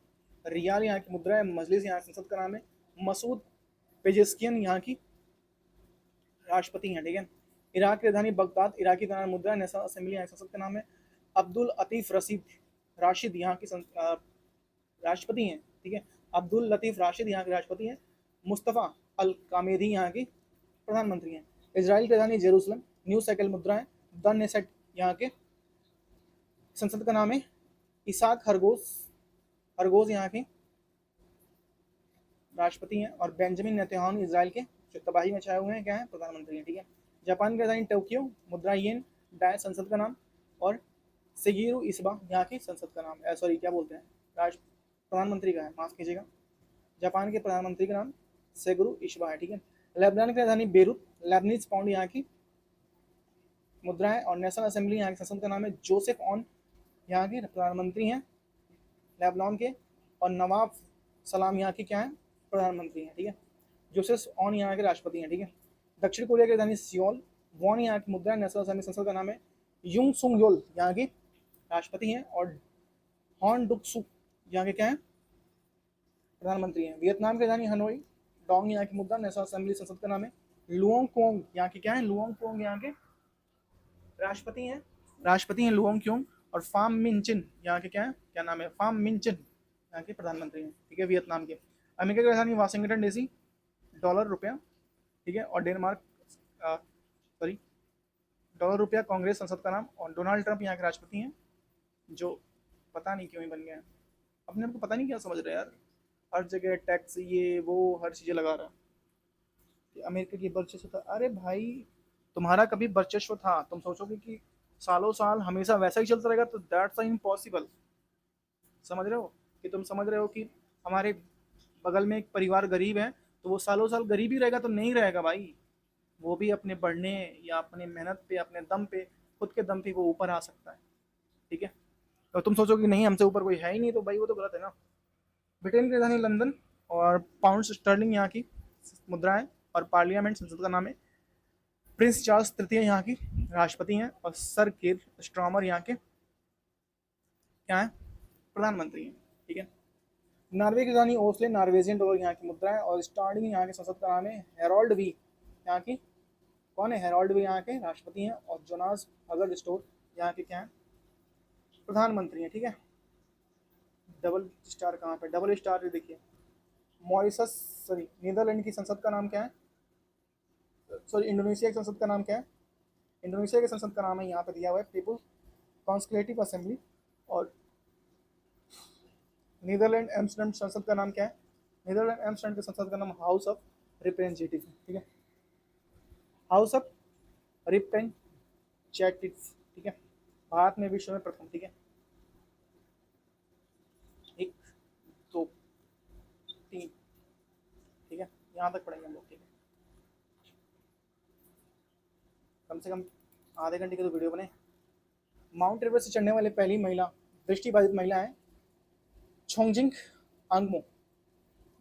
रियाल यहाँ की मुद्रा है। मजलिस यहाँ की संसद का नाम है। मसूद पेजेस्कियन यहाँ की राष्ट्रपति हैं, ठीक है। इराक की राजधानी बगदाद, इराकी का नाम मुद्रा है। नेशनल असेंबली यहाँ की संसद का नाम है। अब्दुल अतीफ राशिद यहाँ की राष्ट्रपति हैं, ठीक है। अब्दुल लतीफ राशिद यहाँ के राष्ट्रपति हैं। मुस्तफ़ा अल कामेदी यहाँ की प्रधानमंत्री हैं। इजराइल की राजधानी जेरूसलम, न्यू साइकिल मुद्रा है। द नेसेट यहाँ के संसद का नाम है। इसाक हरगोज यहाँ के राष्ट्रपति हैं और बेंजामिन नेतन्याहू इजराइल के जो तबाही मचाए हुए हैं क्या है, प्रधानमंत्री हैं, ठीक है। जापान की राजधानी टोक्यो, मुद्रा येन, डाय संसद का नाम। और सेगिरो इसबा यहाँ की संसद का नाम, सॉरी क्या बोलते हैं, प्रधानमंत्री का है, माफ कीजिएगा। जापान के प्रधानमंत्री का नाम सेगुरु इशबा है, ठीक है। लेबनान की राजधानी बेरूत, लेबनीज पाउंड यहाँ की मुद्रा है। और नेशनल असेंबली यहाँ की संसद का नाम है। जोसेफ ऑन यहाँ के प्रधानमंत्री हैं लेबनान के। और नवाब सलाम यहाँ की क्या है, प्रधानमंत्री हैं, ठीक है। जोसेफ ऑन यहाँ के राष्ट्रपति हैं, ठीक है। दक्षिण कोरिया की राजधानी सियोल, वॉन यहाँ की मुद्रा है। नेशनल असेंबली संसद का नाम है। युंग सुंग योल यहाँ की राष्ट्रपति हैं और हॉन डुक सू यहाँ के क्या है, प्रधानमंत्री हैं। वियतनाम की राजधानी हनोई, डोंग यहाँ की मुद्रा। नेशनल असेंबली संसद का नाम है। लुओंग क्वोंग यहाँ के क्या है, लुओंग क्वोंग यहाँ के राष्ट्रपति हैं लुओंग क्योंग। और फाम मिनचिन यहाँ के क्या है, क्या नाम है, फाम मिनचिन यहाँ के प्रधानमंत्री हैं, ठीक है, वियतनाम के। अमेरिका की राजधानी वाशिंगटन डीसी, डॉलर रुपया, ठीक है। और डेनमार्क सॉरी डॉलर रुपया कांग्रेस संसद का नाम। और डोनाल्ड ट्रंप यहाँ के राष्ट्रपति हैं जो पता नहीं क्यों ही बन गए हैं, अपने आपको पता नहीं क्या समझ रहे हैं यार, हर जगह टैक्स ये वो हर चीज़ें लगा रहा है। अमेरिका की वर्चस्व था, अरे भाई तुम्हारा कभी वर्चस्व था, तुम सोचोगे कि सालों साल हमेशा वैसा ही चलता रहेगा, तो दैट्स इम्पॉसिबल। समझ रहे हो कि तुम समझ रहे हो कि हमारे बगल में एक परिवार गरीब है तो वो सालों साल गरीब ही रहेगा, तो नहीं रहेगा भाई। वो भी अपने बढ़ने या अपने मेहनत पे, अपने दम पे, खुद के दम पे वो ऊपर आ सकता है, ठीक है। तो तुम सोचो कि नहीं हमसे ऊपर कोई है ही नहीं, तो भाई वो तो गलत है ना। ब्रिटेन की राजधानी लंदन और पाउंड स्टर्लिंग यहाँ की मुद्रा है। और पार्लियामेंट संसद का नाम है। प्रिंस चार्ल्स तृतीय यहाँ की राष्ट्रपति हैं और सर कीर स्ट्रॉमर यहाँ के क्या है, प्रधानमंत्री हैं, ठीक है। नॉर्वे की राजधानी ओस्ले, नॉर्वेजियन डॉलर यहाँ की मुद्रा है। और स्टार्डिंग यहाँ के संसद का नाम है। हेरोल्ड वी यहाँ की कौन है, हेरोल्ड वी यहाँ के राष्ट्रपति हैं। और जोनास अगर स्टोर यहाँ के क्या है, प्रधानमंत्री हैं, ठीक है। डबल स्टार कहाँ पे, डबल स्टार देखिए, मॉरिशस सॉरी नीदरलैंड की संसद का नाम क्या है, सॉरी इंडोनेशिया की संसद का नाम क्या है, इंडोनेशिया के संसद का नाम है यहाँ पे दिया हुआ है पीपुल कॉन्स्कुलेटिव असेंबली। और नीदरलैंड एम्स्टर्डम संसद का नाम क्या है, नीदरलैंड एम्स्टर्डम के संसद का नाम हाउस ऑफ रिप्रेजेंटेटिव, ठीक है, हाउस ऑफ रिप्रेजेंटेटिव, ठीक है। भारत में विश्व में प्रथम, ठीक है। 1 2 3, ठीक है, यहाँ तक पढ़ेंगे हम लोग, ठीक है। कम से कम आधे घंटे की तो वीडियो बने। माउंट एवरेस्ट से चढ़ने वाली पहली महिला दृष्टिबाधित महिला है छोंगजिंग आंगमो,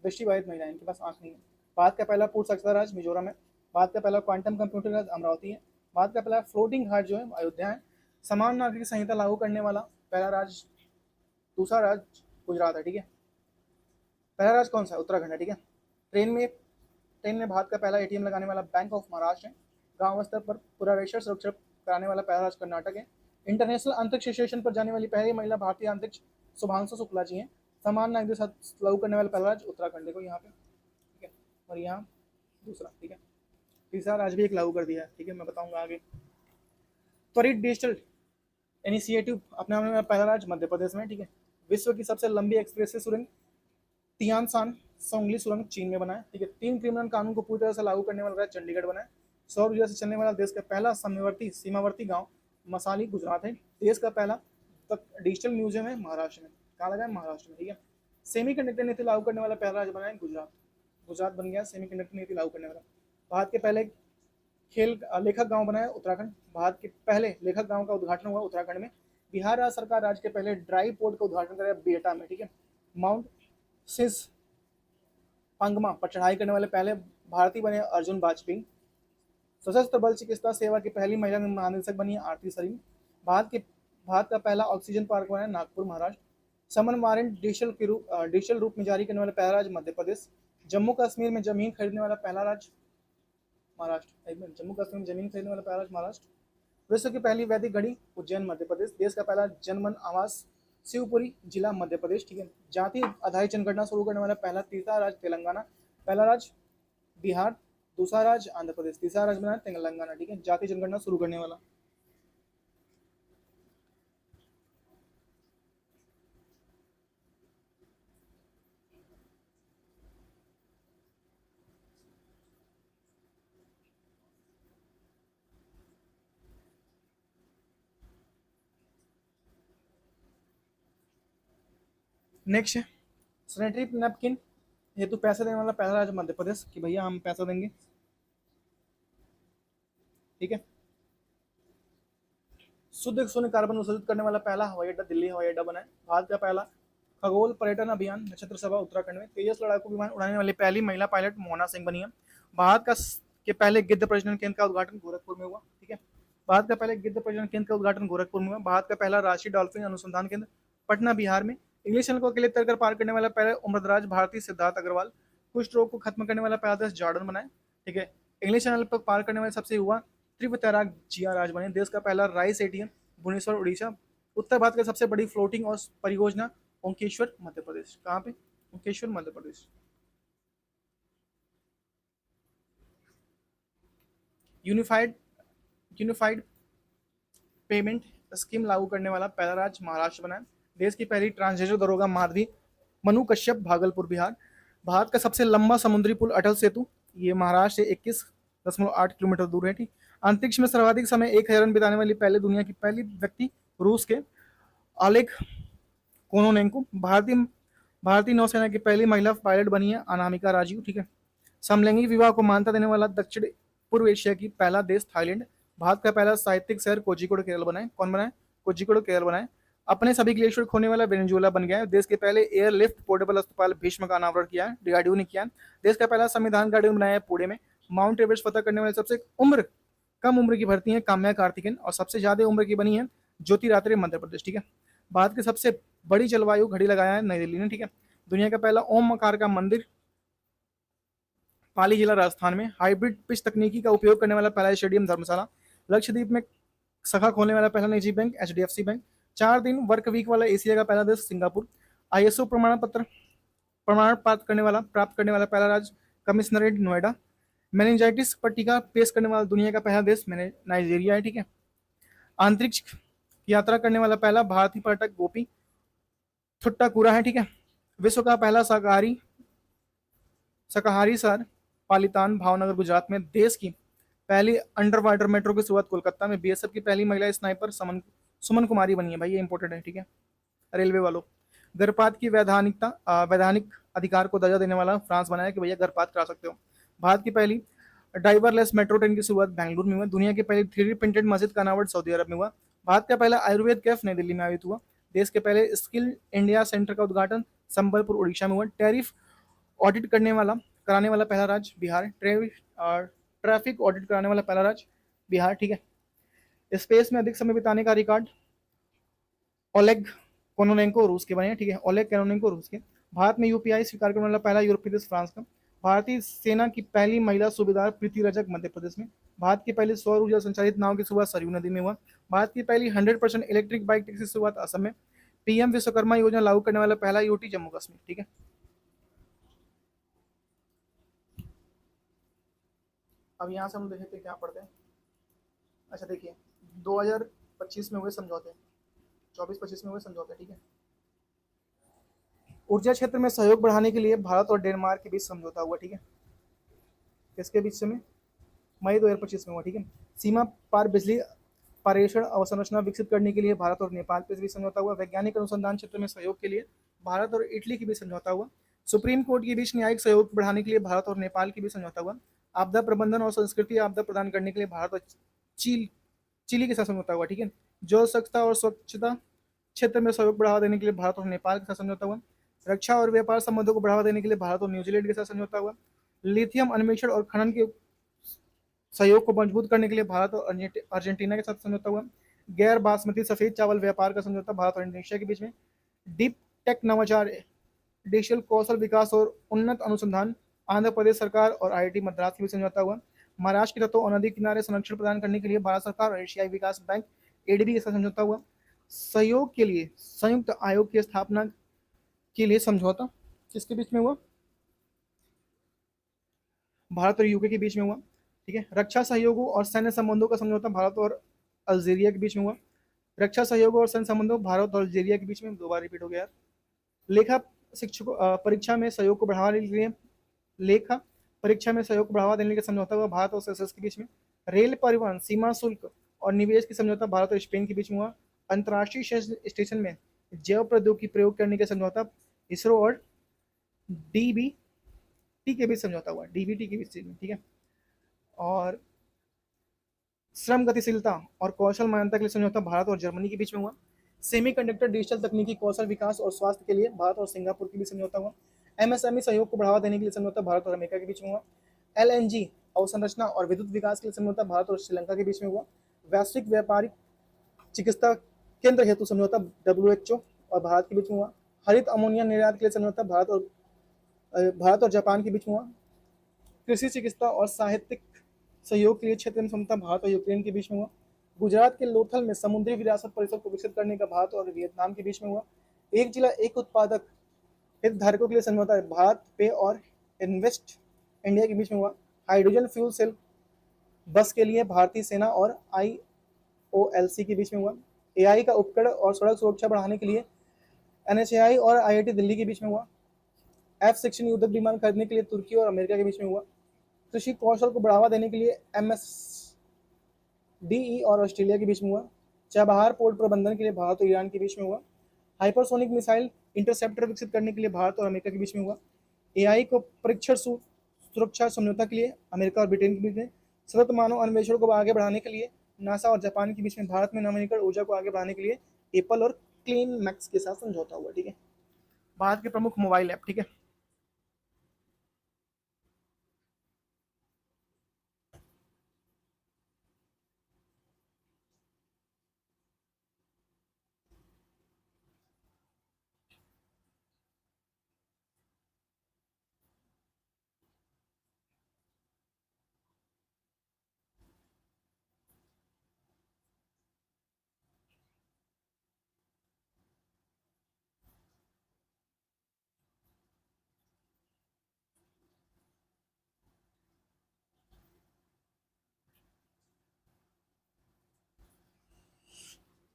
दृष्टिबाधित महिला है, इनके पास आंख नहीं है। भारत का पहला पूर्ण साक्षरता राज्य मिजोरम है। भारत का पहला क्वांटम कंप्यूटर राज्य अमरावती है। भारत का पहला फ्लोटिंग हार्ट जो है अयोध्या है। समान नागरिक संहिता लागू करने वाला पहला राज्य, दूसरा राज्य गुजरात है, ठीक है। पहला राज्य कौन सा है, उत्तराखंड है, ठीक है। ट्रेन में भारत का पहला एटीएम लगाने वाला बैंक ऑफ महाराष्ट्र है। गांव स्तर पर पुरावेशर सुरक्षा कराने वाला पहला राज्य कर्नाटक है। इंटरनेशनल अंतरिक्ष स्टेशन पर जाने वाली पहली महिला भारतीय अंतरिक्ष शुभांशु शुक्ला जी हैं। समान नागरिक लागू करने वाला पहला राज्य उत्तराखंड को यहाँ पे, ठीक है। और यहाँ दूसरा, ठीक है। तीसरा राज्य भी एक लागू कर दिया है, ठीक है, मैं बताऊंगा आगे। त्वरित डिजिटल इनिशिएटिव अपने में पहला राज्य मध्य प्रदेश में, ठीक है। विश्व की सबसे लंबी एक्सप्रेस सुरंग तियानसान सोंगली सुरंग चीन में बना है, ठीक है। 3 क्रिमिनल कानून को पूरी तरह से लागू करने वाला राज्य चंडीगढ़ बना है। सौर ऊर्जा से चलने वाला देश का पहला समवर्ती सीमावर्ती गांव मसाली गुजरात है। देश का पहला डिजिटल म्यूजियम है महाराष्ट्र में। कहाँ लगा है? महाराष्ट्र में, ठीक है। सेमी कंडक्टर नीति लागू करने वाला पहला राज्य बना है गुजरात। गुजरात बन गया सेमी कंडक्टर नीति लागू करने वाला। भारत के पहले खेल लेखक गांव बना है उत्तराखंड। भारत के पहले लेखक गांव का उद्घाटन हुआ उत्तराखंड में। बिहार राज्य सरकार राज्य के पहले ड्राई पोर्ट का उद्घाटन करेगा बिहटा में, ठीक है। माउंट सिस पंगमा पर चढ़ाई करने वाले पहले भारतीय बने अर्जुन वाजपेयी। सशस्त्र बल चिकित्सा सेवा की पहली महिला महानिदेशक बनी आरती सरीन। भारत का पहला ऑक्सीजन पार्क बना है नागपुर महाराष्ट्र। समन वारंट डिजिटल रूप में जारी करने वाला पहला राज्य मध्य प्रदेश। जम्मू कश्मीर में जमीन खरीदने वाला पहला राज्य महाराष्ट्र। एक मिनट, जम्मू कश्मीर में जमीन खरीदने वाला पहला राज्य महाराष्ट्र। विश्व की पहली वैदिक घड़ी उज्जैन मध्य प्रदेश। देश का पहला जनमन आवास शिवपुरी जिला मध्य प्रदेश, ठीक है। जाति आधारित जनगणना शुरू करने वाला पहला तीसरा राज्य तेलंगाना। पहला राज्य बिहार, दूसरा राज्य आंध्र प्रदेश, तीसरा राज्य बना तेलंगाना, ठीक है। जाति जनगणना शुरू करने वाला। नेक्स्ट है सैनिटरी नैपकिन हेतु पैसा देने वाला पहला राज्य मध्य प्रदेश, कि भैया हम पैसा देंगे, ठीक है। शुद्ध शून्य कार्बन उत्सर्जित करने वाला पहला हवाई अड्डा दिल्ली हवाई अड्डा बना है। भारत का पहला खगोल पर्यटन अभियान नक्षत्र सभा उत्तराखंड में। तेजस लड़ाकू विमान उड़ाने वाली पहली महिला पायलट मोहना सिंह बनी है। भारत के पहले गिद्ध प्रजनन केंद्र का उद्घाटन गोरखपुर में हुआ, ठीक है। भारत का पहले गिद्ध प्रजनन केंद्र का उद्घाटन गोरखपुर में हुआ। भारत का पहला राष्ट्रीय डॉल्फिन अनुसंधान केंद्र पटना बिहार में। इंग्लिश चैनल को अकेले तैरकर पार करने वाला पहले उम्रदराज भारतीय सिद्धार्थ अग्रवाल। कुष्ठ रोग को खत्म करने वाला पहला देश जॉर्डन बनाए, ठीक है। इंग्लिश चैनल पर पार करने वाले सबसे युवा तीव्र तैराक जिया राज बने। देश का पहला राइस एटीएम भुवनेश्वर उड़ीसा। उत्तर भारत की सबसे बड़ी फ्लोटिंग और परियोजना ओंकेश्वर मध्य प्रदेश। कहाँ पे? ओंकेश्वर Madhya Pradesh. Unified unified payment scheme लागू करने वाला पहला राज्य महाराष्ट्र बना है। देश की पहली ट्रांसजेंडर दरोगा माधवी मनु कश्यप भागलपुर बिहार। भारत का सबसे लंबा समुद्री पुल अटल सेतु, ये महाराष्ट्र से 21.8 किलोमीटर दूर है, ठीक। अंतरिक्ष में सर्वाधिक समय 1,000 रन बिताने वाली पहले दुनिया की पहली व्यक्ति रूस के ओलेग कोनोनेंको। भारतीय नौसेना की पहली महिला पायलट बनी है अनामिका राजीव, ठीक है। समलैंगिक विवाह को मान्यता देने वाला दक्षिण पूर्व एशिया की पहला देश थाईलैंड। भारत का पहला साहित्यिक शहर कोझिकोड केरल बनाए। कौन बनाए? कोझिकोड केरल बनाए। अपने सभी ग्लेशियर खोने वाला वेनेजुएला बन गया है। देश के पहले एयरलिफ्ट पोर्टेबल अस्पताल भीष्म का अनावरण किया है, डीआरडीओ ने किया है। देश का पहला संविधान गार्डन बनाया है पुणे में। माउंट एवरेस्ट फतह करने वाले सबसे कम उम्र की भर्ती है काम्या कार्तिकेन, और सबसे ज्यादा उम्र की बनी है ज्योति रात्रे मध्य प्रदेश, ठीक है। भारत की सबसे बड़ी जलवायु घड़ी लगाया है नई दिल्ली ने, ठीक है। दुनिया का पहला ओम आकार का मंदिर पाली जिला राजस्थान में। हाइब्रिड पिच तकनीकी का उपयोग करने वाला पहला स्टेडियम धर्मशाला। लक्षद्वीप में शाखा खोलने वाला पहला निजी बैंक एचडीएफसी बैंक। 4 दिन वर्क वीक वाला एशिया का पहला देश सिंगापुर। आईएसओ प्रमाण प्राप्त करने वाला पहला राज्य कमिश्नरेट नोएडा। मेनिंजाइटिस पर टीका पेश करने वाला दुनिया का पहला देश नाइजीरिया है, ठीक है। अंतरिक्ष यात्रा करने वाला पहला भारतीय पर्यटक गोपी थुट्टाकुरा है, ठीक है। विश्व का पहला शाकाहारी शहर पालीतान भावनगर गुजरात में। देश की पहली अंडर वाटर मेट्रो की शुरुआत कोलकाता में। बीएसएफ की पहली महिला स्नाइपर सुमन कुमारी बनी है, भाई ये इंपॉर्टेंट है, ठीक है। रेलवे वालों, गर्भपात की वैधानिक अधिकार को दर्जा देने वाला फ्रांस बनाया कि भैया गर्भपात करा सकते हो। भारत की पहली ड्राइवरलेस मेट्रो ट्रेन की शुरुआत बेंगलुरु में हुआ। दुनिया की पहली 3D प्रिंटेड मस्जिद का अनावरण सऊदी अरब में हुआ। भारत का पहला आयुर्वेद कैफ नई दिल्ली में आयोजित हुआ। देश के पहले स्किल इंडिया सेंटर का उद्घाटन संबलपुर उड़ीसा में हुआ। टैरिफ ऑडिट कराने वाला पहला राज्य बिहार। ट्रैफिक ऑडिट कराने वाला पहला राज्य बिहार, ठीक है। स्पेस में अधिक समय बिताने का रिकॉर्ड ओलेग कोनोनेंको रूस के बने हैं, ठीक है। ओलेग कोनोनेंको रूस के। भारत में यूपीआई स्वीकार करने वाला पहला यूरोपीय देश फ्रांस का। भारतीय सेना की पहली महिला सूबेदार प्रीति रजक मध्य प्रदेश में। भारत की पहली सौर ऊर्जा संचालित नाव की शुरुआत सरयू नदी में हुआ। भारत की पहली 100% इलेक्ट्रिक बाइक टैक्सी की शुरुआत असम में। पीएम विश्वकर्मा योजना लागू करने वाला पहला यूटी जम्मू कश्मीर, ठीक है। अब यहाँ से हम देखते क्या पढ़ते हैं। अच्छा देखिए, 2025 में हुए समझौते, 24-25 में हुए समझौते, ठीक है। ऊर्जा क्षेत्र में सहयोग बढ़ाने के लिए भारत और डेनमार्क के बीच समझौता हुआ, ठीक है। किसके बीच में? मई 2025 में हुआ, ठीक है। सीमा पार बिजली पारेषण अवसंरचना विकसित करने के लिए भारत और नेपाल के बीच समझौता हुआ। वैज्ञानिक अनुसंधान क्षेत्र में सहयोग के लिए भारत और इटली के बीच समझौता हुआ। सुप्रीम कोर्ट के बीच न्यायिक सहयोग बढ़ाने के लिए भारत और नेपाल के बीच समझौता हुआ। आपदा प्रबंधन और संस्कृति आपदा प्रदान करने के लिए भारत और चील चिली के साथ समझौता हुआ, ठीक है। जल स्वच्छता और स्वच्छता क्षेत्र में सहयोग बढ़ावा देने के लिए भारत और नेपाल के साथ समझौता हुआ। रक्षा और व्यापार संबंधों को बढ़ावा देने के लिए भारत और न्यूजीलैंड के साथ समझौता हुआ। लिथियम अन्वेषण और खनन के सहयोग को मजबूत करने के लिए भारत और अर्जेंटीना के साथ समझौता हुआ। गैर बासमती सफेद चावल व्यापार का समझौता भारत और इंडोनेशिया के बीच में। डीप टेक नवाचार डिजिटल कौशल विकास और उन्नत अनुसंधान आंध्र प्रदेश सरकार और आईआईटी मद्रास के बीच समझौता हुआ। महाराष्ट्र के तटों और नदी किनारे संरक्षण प्रदान करने के लिए भारत सरकार और एशियाई विकास बैंक एडीबी के साथ समझौता हुआ। सहयोग के लिए संयुक्त आयोग की स्थापना के लिए समझौता किसके बीच में हुआ? भारत और यूके के बीच में हुआ, ठीक है। रक्षा सहयोगों और सैन्य संबंधों का समझौता भारत और अल्जीरिया के बीच में हुआ। रक्षा सहयोगों और सैन्य संबंधों भारत और अल्जीरिया के बीच में, दो बार रिपीट हो गया यार। लेखा शिक्षकों परीक्षा में सहयोग को बढ़ावा देने के लिए लेखा परीक्षा में सहयोग को बढ़ावा देने का समझौता हुआ भारत और सेशल्स के बीच में। रेल परिवहन सीमा शुल्क और निवेश की समझौता भारत और स्पेन के बीच में हुआ। अंतर्राष्ट्रीय स्टेशन में जैव प्रौद्योगिकी प्रयोग करने का समझौता इसरो और डीबीटी के बीच समझौता हुआ, डीबीटी के बीच में, ठीक है। और श्रम गतिशीलता और कौशल मान्यता के लिए समझौता भारत और जर्मनी के बीच में हुआ। सेमीकंडक्टर डिजिटल तकनीकी कौशल विकास और स्वास्थ्य के लिए भारत और सिंगापुर के बीच समझौता हुआ। एमएसएमई सहयोग को बढ़ावा देने के लिए समझौता भारत और अमेरिका के बीच में हुआ। एलएनजी अवसंरचना और विद्युत विकास के लिए समझौता भारत और श्रीलंका के बीच में हुआ। वैश्विक व्यापारिक चिकित्सा केंद्र हेतु समझौता डब्ल्यूएचओ और भारत के बीच में हुआ। हरित अमोनिया निर्यात के लिए समझौता भारत और जापान के बीच में हुआ। कृषि चिकित्सा और साहित्यिक सहयोग के लिए क्षेत्र में समझौता भारत और यूक्रेन के बीच में हुआ। गुजरात के लोथल में समुद्री विरासत परिषद को विकसित करने का भारत और वियतनाम के बीच में हुआ। एक जिला एक उत्पादक हितधारकों के लिए समझौता भारत पे और इन्वेस्ट इंडिया के बीच में हुआ। हाइड्रोजन फ्यूल सेल बस के लिए भारतीय सेना और आईओएलसी के बीच में हुआ। एआई का उपकरण और सड़क सुरक्षा बढ़ाने के लिए एनएचएआई और आईआईटी दिल्ली के बीच में हुआ। F-16 युद्धक विमान खरीदने के लिए तुर्की और अमेरिका के बीच में हुआ। कृषि कौशल को बढ़ावा देने के लिए एमएसडीई और ऑस्ट्रेलिया के बीच में हुआ। चाबहार पोर्ट प्रबंधन के लिए भारत और ईरान के बीच में हुआ। हाइपरसोनिक मिसाइल इंटरसेप्टर विकसित करने के लिए भारत और अमेरिका के बीच में हुआ। एआई को परीक्षण सुरक्षा समझौता के लिए अमेरिका और ब्रिटेन के बीच में। सतत मानव अन्वेषण को आगे बढ़ाने के लिए नासा और जापान के बीच में। भारत में नवीनीकरण ऊर्जा को आगे बढ़ाने के लिए एप्पल और क्लीन मैक्स के साथ समझौता हुआ, ठीक है। भारत के प्रमुख मोबाइल ऐप, ठीक है।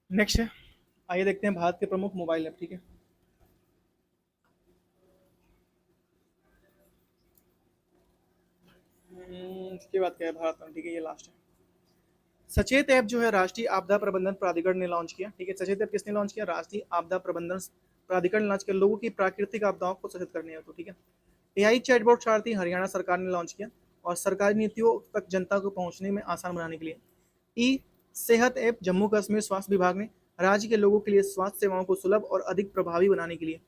नेक्स्ट है, आइए देखते हैं भारत के प्रमुख मोबाइल ऐप, ठीक है। इसके बाद क्या है भारत में, ठीक है, ये लास्ट है। सचेत ऐप जो है राष्ट्रीय आपदा प्रबंधन प्राधिकरण ने लॉन्च किया, ठीक है। सचेत ऐप किसने लॉन्च किया? राष्ट्रीय आपदा प्रबंधन प्राधिकरण लॉन्च किया, लोगों की प्राकृतिक आपदाओं को सचेत करने हेतु, ठीक है। एआई चैटबॉट सारथी हरियाणा सरकार ने लॉन्च किया और सरकारी नीतियों तक जनता को पहुंचने में आसान बनाने के लिए। ई सेहत ऐप जम्मू कश्मीर स्वास्थ्य विभाग ने राज्य के लोगों के लिए स्वास्थ्य सेवाओं को सुलभ और अधिक प्रभावी बनाने के लिए।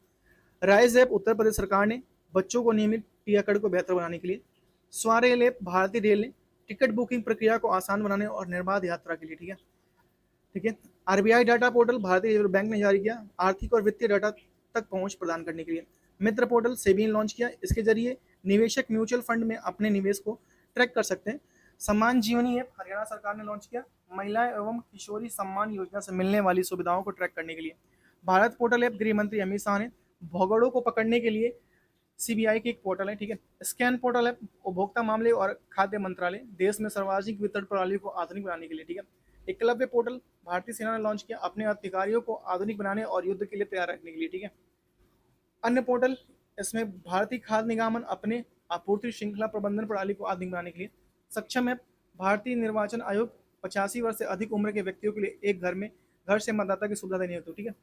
राइज ऐप उत्तर प्रदेश सरकार ने बच्चों को नियमित टीकाकरण को बेहतर बनाने के लिए। स्वारेल ऐप भारतीय रेल ने टिकट बुकिंग प्रक्रिया को आसान बनाने और निर्बाध यात्रा के लिए, ठीक है, ठीक है। आरबीआई डाटा पोर्टल भारतीय रिजर्व बैंक ने जारी किया आर्थिक और वित्तीय डाटा तक पहुंच प्रदान करने के लिए। मित्र पोर्टल सेबी ने लॉन्च किया, इसके जरिए निवेशक म्यूचुअल फंड में अपने निवेश को ट्रैक कर सकते हैं। सम्मान जीवनी ऐप हरियाणा सरकार ने लॉन्च किया, महिला एवं किशोरी सम्मान योजना से मिलने वाली सुविधाओं को ट्रैक करने के लिए। भारत पोर्टल ऐप गृह मंत्री अमित शाह ने भगोड़ों को पकड़ने के लिए सीबीआई की एक पोर्टल है, ठीक है। स्कैन पोर्टल है उपभोक्ता मामले और खाद्य मंत्रालय देश में सार्वजनिक वितरण प्रणाली को आधुनिक बनाने के लिए, ठीक है। एकलव्य पोर्टल भारतीय सेना ने लॉन्च किया अपने अधिकारियों को आधुनिक बनाने और युद्ध के लिए तैयार रखने के लिए, ठीक है। अन्य पोर्टल इसमें भारतीय खाद्य निगमन अपने आपूर्ति श्रृंखला प्रबंधन प्रणाली को आधुनिक बनाने के लिए। सक्षम ऐप भारतीय निर्वाचन आयोग 85 वर्ष से अधिक उम्र के व्यक्तियों के लिए एक घर से मतदाता की सुविधा देनी हेतु, ठीक है।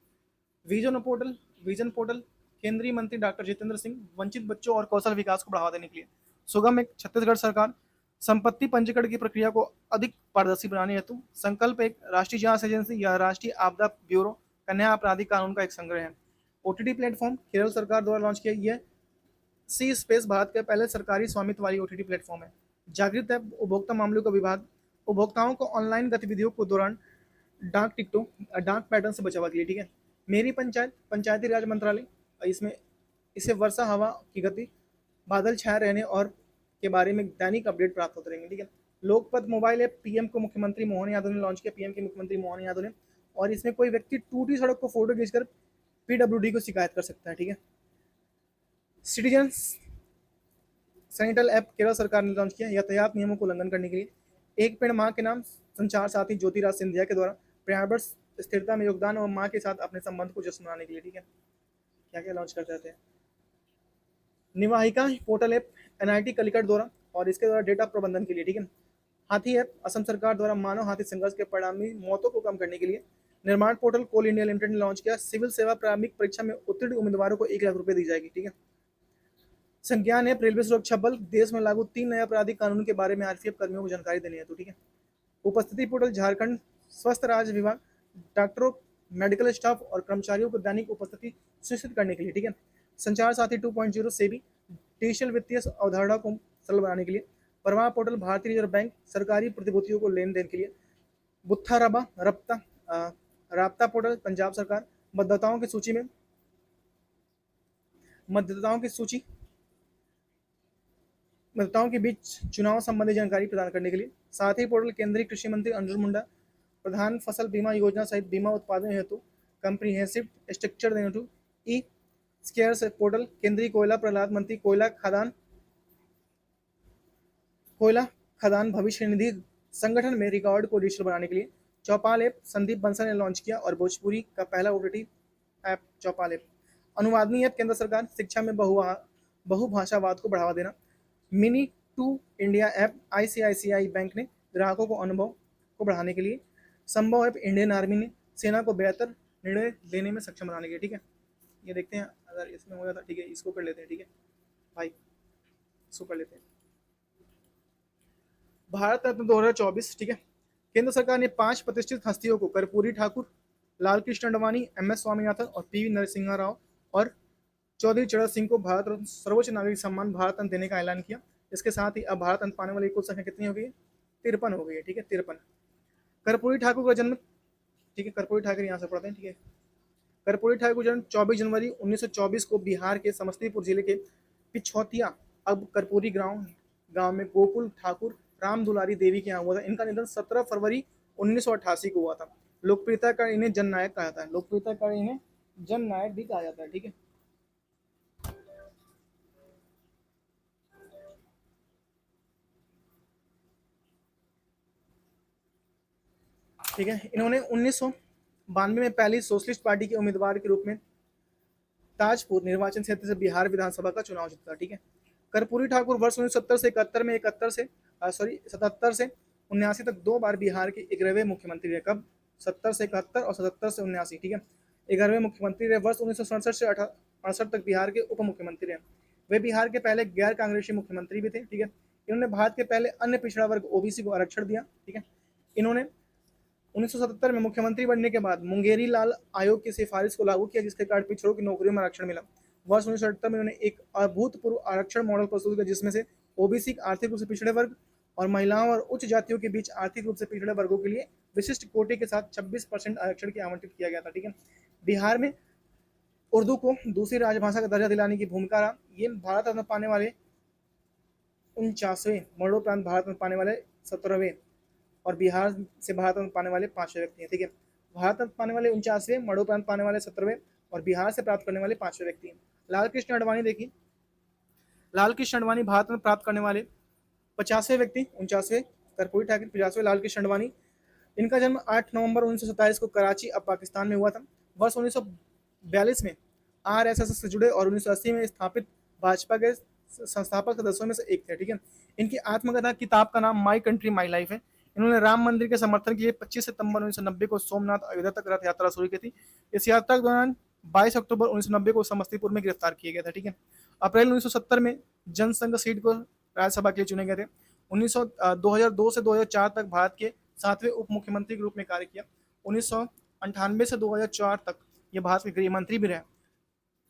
विजन पोर्टल केंद्रीय मंत्री डॉक्टर जितेंद्र सिंह वंचित बच्चों और कौशल विकास को बढ़ावा देने के लिए। सुगम एक छत्तीसगढ़ सरकार संपत्ति पंजीकरण की प्रक्रिया को अधिक पारदर्शी बनाने हेतु। संकल्प एक राष्ट्रीय जांच एजेंसी या राष्ट्रीय आपदा ब्यूरो का नया आपराधिक कानून का एक संग्रह है। ओटीटी प्लेटफॉर्म केरल सरकार द्वारा लॉन्च किया गया सी स्पेस भारत का पहले सरकारी स्वामित्व वाली ओटीटी प्लेटफॉर्म है। जागृत ऐप उपभोक्ता मामलों का विभाग उपभोक्ताओं को ऑनलाइन गतिविधियों के दौरान डाक टिकटों डाक पैटर्न से बचावा के लिए, ठीक है। मेरी पंचायत पंचायती राज मंत्रालय इसमें इसे वर्षा हवा की गति बादल छाए रहने और के बारे में दैनिक अपडेट प्राप्त होते रहेंगे, ठीक है। लोकपथ मोबाइल ऐप पीएम को मुख्यमंत्री मोहन यादव ने लॉन्च किया, पीएम के मुख्यमंत्री मोहन यादव ने। और इसमें कोई व्यक्ति टूटी सड़क को फोटो खींचकर पीडब्ल्यूडी को शिकायत कर सकता है, ठीक है। सिटीजन सैनिटल ऐप केरल सरकार ने लॉन्च किया यातायात नियमों को उल्लंघन करने के लिए। एक पेड़ मां के नाम संचार साथी ज्योतिराज सिंधिया के द्वारा पर्यावरण स्थिरता में योगदान और मां के साथ अपने संबंध को जश्न मनाने के लिए, ठीक है। क्या क्या लॉन्च करते रहते हैं। निवाहिका पोर्टल ऐप एनआईटी कलिकट द्वारा और इसके द्वारा डेटा प्रबंधन के लिए, ठीक है। हाथी ऐप असम सरकार द्वारा मानव हाथी संघर्ष के परिणामी मौतों को कम करने के लिए। निर्माण पोर्टल कोल इंडिया लिमिटेड ने लॉन्च किया सिविल सेवा प्रारंभिक परीक्षा में उत्तीर्ण उम्मीदवारों को 1 लाख रुपए दी जाएगी, ठीक है। संज्ञान ऐप रेलवे सुरक्षा बल देश में लागू 3 नए आपराधिक कानून के बारे में आरपीएफ कर्मियों को जानकारी देनी है, तो ठीक है। उपस्थिति पोर्टल झारखंड स्वास्थ्य राज्य विभाग डॉक्टरों मेडिकल स्टाफ और कर्मचारियों को दैनिक उपस्थिति सुनिश्चित करने के लिए, ठीक है। संचार साथी 2.0 से भी डिजिटल वित्तीय अवधारणा को सरल बनाने के लिए। प्रवाह पोर्टल भारतीय रिजर्व बैंक सरकारी प्रतिभूतियों को लेन देन के लिए। बुत्था रबा राब्ता पोर्टल पंजाब सरकार मतदाताओं के बीच चुनाव संबंधी जानकारी प्रदान करने के लिए। साथ ही पोर्टल केंद्रीय कृषि मंत्री अर्जुन मुंडा प्रधान फसल बीमा योजना सहित बीमा उत्पादन हेतु कंप्रीहेंसिव स्ट्रक्चर देने हेतु। ई स्केयर्स पोर्टल केंद्रीय कोयला प्रहलाद मंत्री कोयला खदान भविष्य निधि संगठन में रिकॉर्ड को डिजिटल बनाने के लिए। चौपाल ऐप संदीप बंसल ने लॉन्च किया और भोजपुरी का पहला ओटीटी ऐप चौपाल ऐप। अनुवादनी ऐप केंद्र सरकार शिक्षा में बहुभाषावाद को बढ़ावा देना। Mini to India app ICICI bank ने ग्राहकों को अनुभव को बढ़ाने के लिए। संभव ऐप इंडियन आर्मी ने सेना को बेहतर निर्णय लेने में सक्षम बनाने के लिए, ठीक है। ये देखते हैं अगर इसमें हो जाता, ठीक है। इसको कर लेते हैं, ठीक है भाई, इसको कर लेते हैं। भारत रत्न 2024, ठीक है। केंद्र सरकार ने 5 प्रतिष्ठित हस्तियों को कर्पूरी ठाकुर, लाल कृष्ण अडवाणी, एमएस स्वामीनाथन और पीवी नरसिम्हा राव और चौधरी चरण सिंह को भारत रत्न सर्वोच्च नागरिक सम्मान भारत रत्न देने का ऐलान किया। इसके साथ ही अब भारत रत्न पाने वाली कुल संख्या कितनी हो गई है? 53 हो गई है, ठीक है, 53। कर्पूरी ठाकुर का जन्म, ठीक है, कर्पूरी ठाकुर यहाँ से पढ़ते हैं, ठीक है। कर्पूरी ठाकुर जन्म 24 जनवरी 1924 को बिहार के समस्तीपुर जिले के पिछौतिया अब कर्पूरी गांव में गोकुल ठाकुर राम दुलारी देवी के यहाँ हुआ था। इनका निधन 17 फरवरी 1988 को हुआ था। लोकप्रियता का इन्हें जननायक कहा जाता है, लोकप्रियता का इन्हें जननायक भी कहा जाता है, ठीक है। ठीक है, इन्होंने 1992 में पहली सोशलिस्ट पार्टी के उम्मीदवार के रूप में ताजपुर निर्वाचन क्षेत्र से बिहार विधानसभा का चुनाव जीता, ठीक है। कर्पूरी ठाकुर वर्ष 1970 से 71 में 77 से 79 तक 2 बार बिहार के 11वें मुख्यमंत्री रहे। कब? 70 से 71 और 77 से 79, ठीक है। 11वें मुख्यमंत्री रहे। वर्ष 1967 से 68 तक बिहार के उप मुख्यमंत्री रहे। वे बिहार के पहले गैर कांग्रेसी मुख्यमंत्री भी थे, ठीक है। इन्होंने भारत के पहले अन्य पिछड़ा वर्ग ओबीसी को आरक्षण दिया, ठीक है। इन्होंने 1977 में मुख्यमंत्री बनने के बाद मुंगेरी लाल आयोग की सिफारिश को लागू किया, जिसके कारण पिछड़ों की नौकरियों में आरक्षण मिला। वर्ष 1978 में उन्होंने एक अभूतपूर्व आरक्षण मॉडल प्रस्तुत किया, जिसमें से ओबीसी आर्थिक रूप से पिछड़े वर्ग और महिलाओं और उच्च जातियों के बीच आर्थिक रूप से पिछड़े वर्गों के लिए विशिष्ट कोटे के साथ 26% आरक्षण की आवंटित किया गया था, ठीक है। बिहार में उर्दू को दूसरी राजभाषा का दर्जा दिलाने की भूमिका रहा। ये भारत रत्न पाने वाले 49वें, मरणोपरांत भारत रत्न पाने वाले 17वें और बिहार से भारत रत्न पाने वाले 5वें व्यक्ति हैं, ठीक है। भारत रत्न पाने वाले 49वें, मरणोपरांत पाने वाले 17वें और बिहार से प्राप्त करने वाले 5वें व्यक्ति हैं। लाल कृष्ण अडवाणी देखिए, लाल कृष्ण अडवाणी भारत रत्न प्राप्त करने वाले 50वें व्यक्ति, 49वें कर्पूरी ठाकुर, 50वें लाल कृष्ण अडवाणी। इनका जन्म 8 नवंबर 1927 को कराची अब पाकिस्तान में हुआ था। वर्ष 1942 में आरएसएस से जुड़े और 1980 में स्थापित भाजपा के संस्थापक सदस्यों में से एक थे, ठीक है। इनकी आत्मकथा किताब का नाम माई कंट्री माई लाइफ है। इन्होंने राम मंदिर के समर्थन के लिए 25 सितंबर 1990 को सोमनाथ अयोध्या तक रथ यात्रा शुरू की थी। इस यात्रा के दौरान 22 अक्टूबर 1990 को समस्तीपुर में गिरफ्तार किए गए थे, ठीक है। अप्रैल 1970 में जनसंघ सीट को राज्यसभा के लिए चुने गए थे। 2002 से 2004 तक भारत के 7वें उप मुख्यमंत्री के रूप में कार्य किया। 1998 से 2004 तक ये भारत के गृह मंत्री भी रहे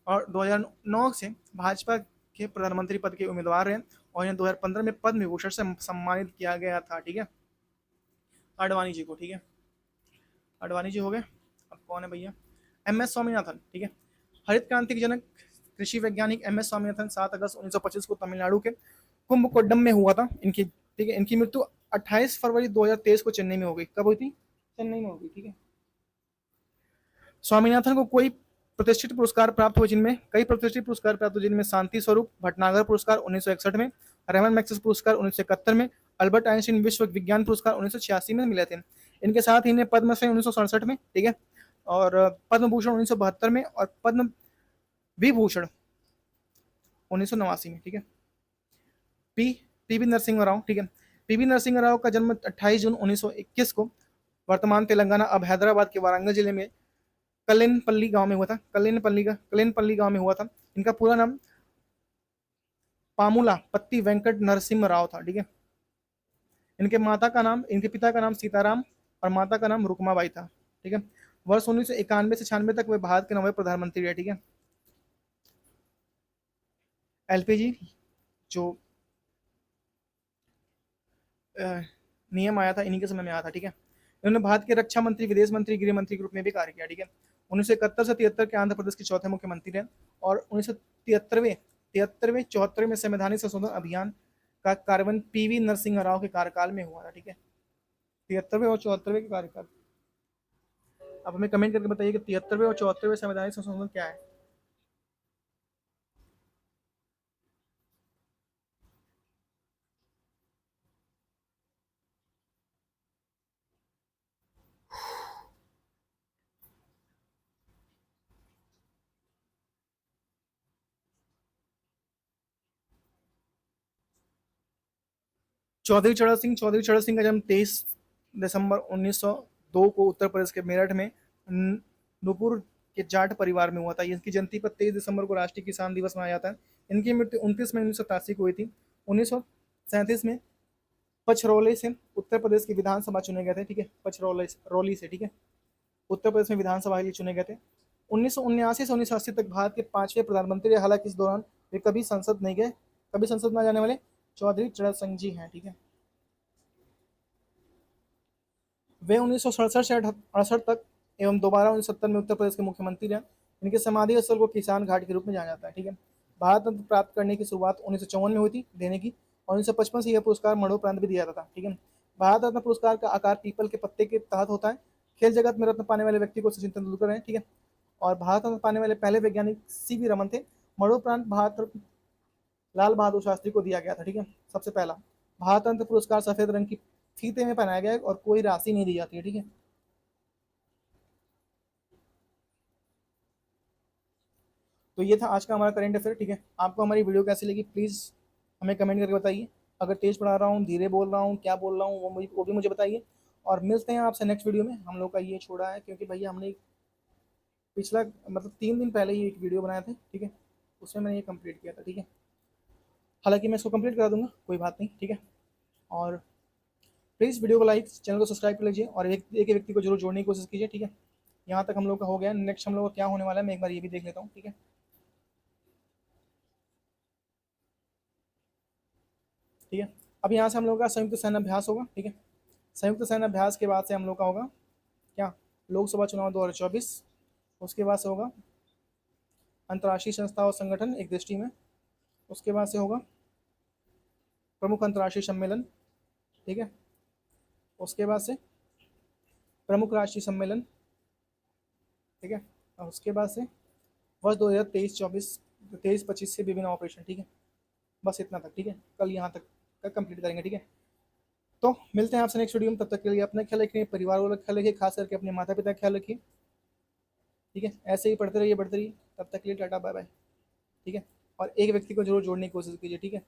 और 2009 से भाजपा के प्रधानमंत्री पद के उम्मीदवार रहे और इन्हें 2015 में पद्म विभूषण से सम्मानित किया गया था, ठीक है, आडवाणी जी को, ठीक है। आडवाणी जी हो गए। अब कौन है भैया? एम एस स्वामीनाथन, ठीक है। हरित क्रांति के जनक कृषि वैज्ञानिक एम एस स्वामीनाथन 7 अगस्त 1925 को तमिलनाडु के कुंभकोड्डम में हुआ था इनकी, ठीक है। इनकी मृत्यु 28 फरवरी 2023 को चेन्नई में हो गई। कब हुई थी? चेन्नई में हो गई, ठीक है। स्वामीनाथन को कोई प्रतिष्ठित पुरस्कार प्राप्त हुए जिनमें कई प्रतिष्ठित पुरस्कार प्राप्त हुए जिनमें शांति स्वरूप भटनागर पुरस्कार 1961 में, रेमन मैग्सेसे पुरस्कार 1971 में, अल्बर्ट आइंस्टीन विश्व विज्ञान पुरस्कार 1986 में मिले थे। इनके साथ ही इन्हें पद्मश्री 1967 में, ठीक है, और पद्म भूषण 1972 में और पद्म विभूषण 1989 में, ठीक है। पीवी नरसिंह राव, ठीक है। पीवी नरसिंह राव का जन्म 28 जून 1921 को वर्तमान तेलंगाना अब हैदराबाद के वारंगल जिले में कलेनपल्ली गांव में हुआ था। कलेनपल्ली गांव में हुआ था। इनका पूरा नाम पामुला पत्ती वेंकट नरसिम्हा राव था, ठीक है। इनके पिता का नाम सीताराम और माता का नाम रुकमाबाई था, ठीक है। वर्ष 1991 से 96 तक वे भारत के 9वें प्रधानमंत्री रहे, ठीक है। एलपीजी जो नियम आया था इन्हीं के समय में आया था, ठीक है। इन्होंने भारत के रक्षा मंत्री, विदेश मंत्री, गृह मंत्री के रूप में भी कार्य किया, ठीक है। 1971 से 73 के आंध्र प्रदेश के चौथे मुख्यमंत्री रहे और 1973 74 में संवैधानिक संशोधन अभियान का कार्यान्वयन पीवी नरसिंह राव के कार्यकाल में हुआ था, ठीक है। 73वें और 74वें के कार्यकाल। अब हमें कमेंट करके बताइए कि 73वें और 74वें संवैधानिक संशोधन क्या है। चौधरी चरण सिंह का जन्म 23 दिसंबर 1902 को उत्तर प्रदेश के मेरठ में नूपुर के जाट परिवार में हुआ था। इनकी जयंती पर 23 दिसंबर को राष्ट्रीय किसान दिवस मनाया जाता है। इनकी मृत्यु 29 मई 1987 को हुई थी। 1937 में पचरौली से उत्तर प्रदेश की विधानसभा चुने गए थे, ठीक है। पचरौली से, ठीक है, उत्तर प्रदेश में विधानसभा के लिए चुने गए थे। 1979 से 1980 तक भारत के 5वें प्रधानमंत्री, हालांकि इस दौरान वे कभी संसद नहीं गए, कभी संसद में जाने वाले चौधरी चरण सिंह जी हैं, ठीक है। वे 1967 से 68 तक एवं दोबारा 1970 में उत्तर प्रदेश के मुख्यमंत्री रहे। इनके समाधि स्थल को किसान घाट के रूप में जाना जाता है, ठीक है। भारत रत्न प्राप्त करने की शुरुआत 1954 में हुई थी देने की और 1955 से यह पुरस्कार मरणोपरांत भी दिया जाता था, ठीक है। भारत रत्न पुरस्कार का आकार पीपल के पत्ते के तहत होता है। खेल जगत में रत्न पाने वाले व्यक्ति को सचिन तेंदुलकर हैं, ठीक है। और भारत रत्न पाने वाले पहले वैज्ञानिक सीवी रमन थे। मरणोपरांत भारत रत्न लाल बहादुर शास्त्री को दिया गया था, ठीक है। सबसे पहला भारत रत्न पुरस्कार सफेद रंग की फीते में पहनाया गया है और कोई राशि नहीं दी जाती है, ठीक है। तो ये था आज का हमारा करेंट अफेयर, ठीक है। आपको हमारी वीडियो कैसी लगी प्लीज़ हमें कमेंट करके बताइए। अगर तेज पढ़ा रहा हूँ, धीरे बोल रहा हूँ, क्या बोल रहा हूँ, वो भी मुझे बताइए। और मिलते हैं आपसे नेक्स्ट वीडियो में। हम लोग का ये छोड़ा है क्योंकि भैया हमने पिछला मतलब 3 दिन पहले ही एक वीडियो बनाया था, ठीक है, उसमें मैंने ये कंप्लीट किया था, ठीक है। हालांकि मैं इसको कंप्लीट करा दूंगा, कोई बात नहीं, ठीक है। और प्लीज़ वीडियो को लाइक, चैनल को सब्सक्राइब कर लीजिए और एक व्यक्ति को जरूर जोड़ने की कोशिश कीजिए, ठीक है। यहाँ तक हम लोग का हो गया। नेक्स्ट हम लोग का क्या होने वाला है मैं एक बार ये भी देख लेता हूँ, ठीक है। ठीक है, अब यहाँ से हम लोग का संयुक्त सैन्य अभ्यास होगा, ठीक है। संयुक्त सैन्य अभ्यास के बाद से हम लोग का होगा क्या, लोकसभा चुनाव 2024। उसके बाद से होगा अंतर्राष्ट्रीय संस्था और संगठन एक दृष्टि में। उसके बाद से होगा प्रमुख अंतर्राष्ट्रीय सम्मेलन, ठीक है। उसके बाद से प्रमुख राष्ट्रीय सम्मेलन, ठीक है। और उसके बाद से वर्ष 2023-24 23-25 से विभिन्न ऑपरेशन, ठीक है। बस इतना तक, ठीक है। कल यहाँ तक का कंप्लीट करेंगे, ठीक है। तो मिलते हैं आपसे नेक्स्ट वीडियो में। तब तक के लिए अपना ख्याल रखिए, परिवार वालों का ख्याल रखिए, खास करके अपने माता पिता का ख्याल रखिए, ठीक है। ऐसे ही पढ़ते रहिए, बढ़ते रहिए। तब तक के लिए टाटा बाय बाय, ठीक है। और एक व्यक्ति को जरूर जोड़ने की कोशिश कीजिए, ठीक है।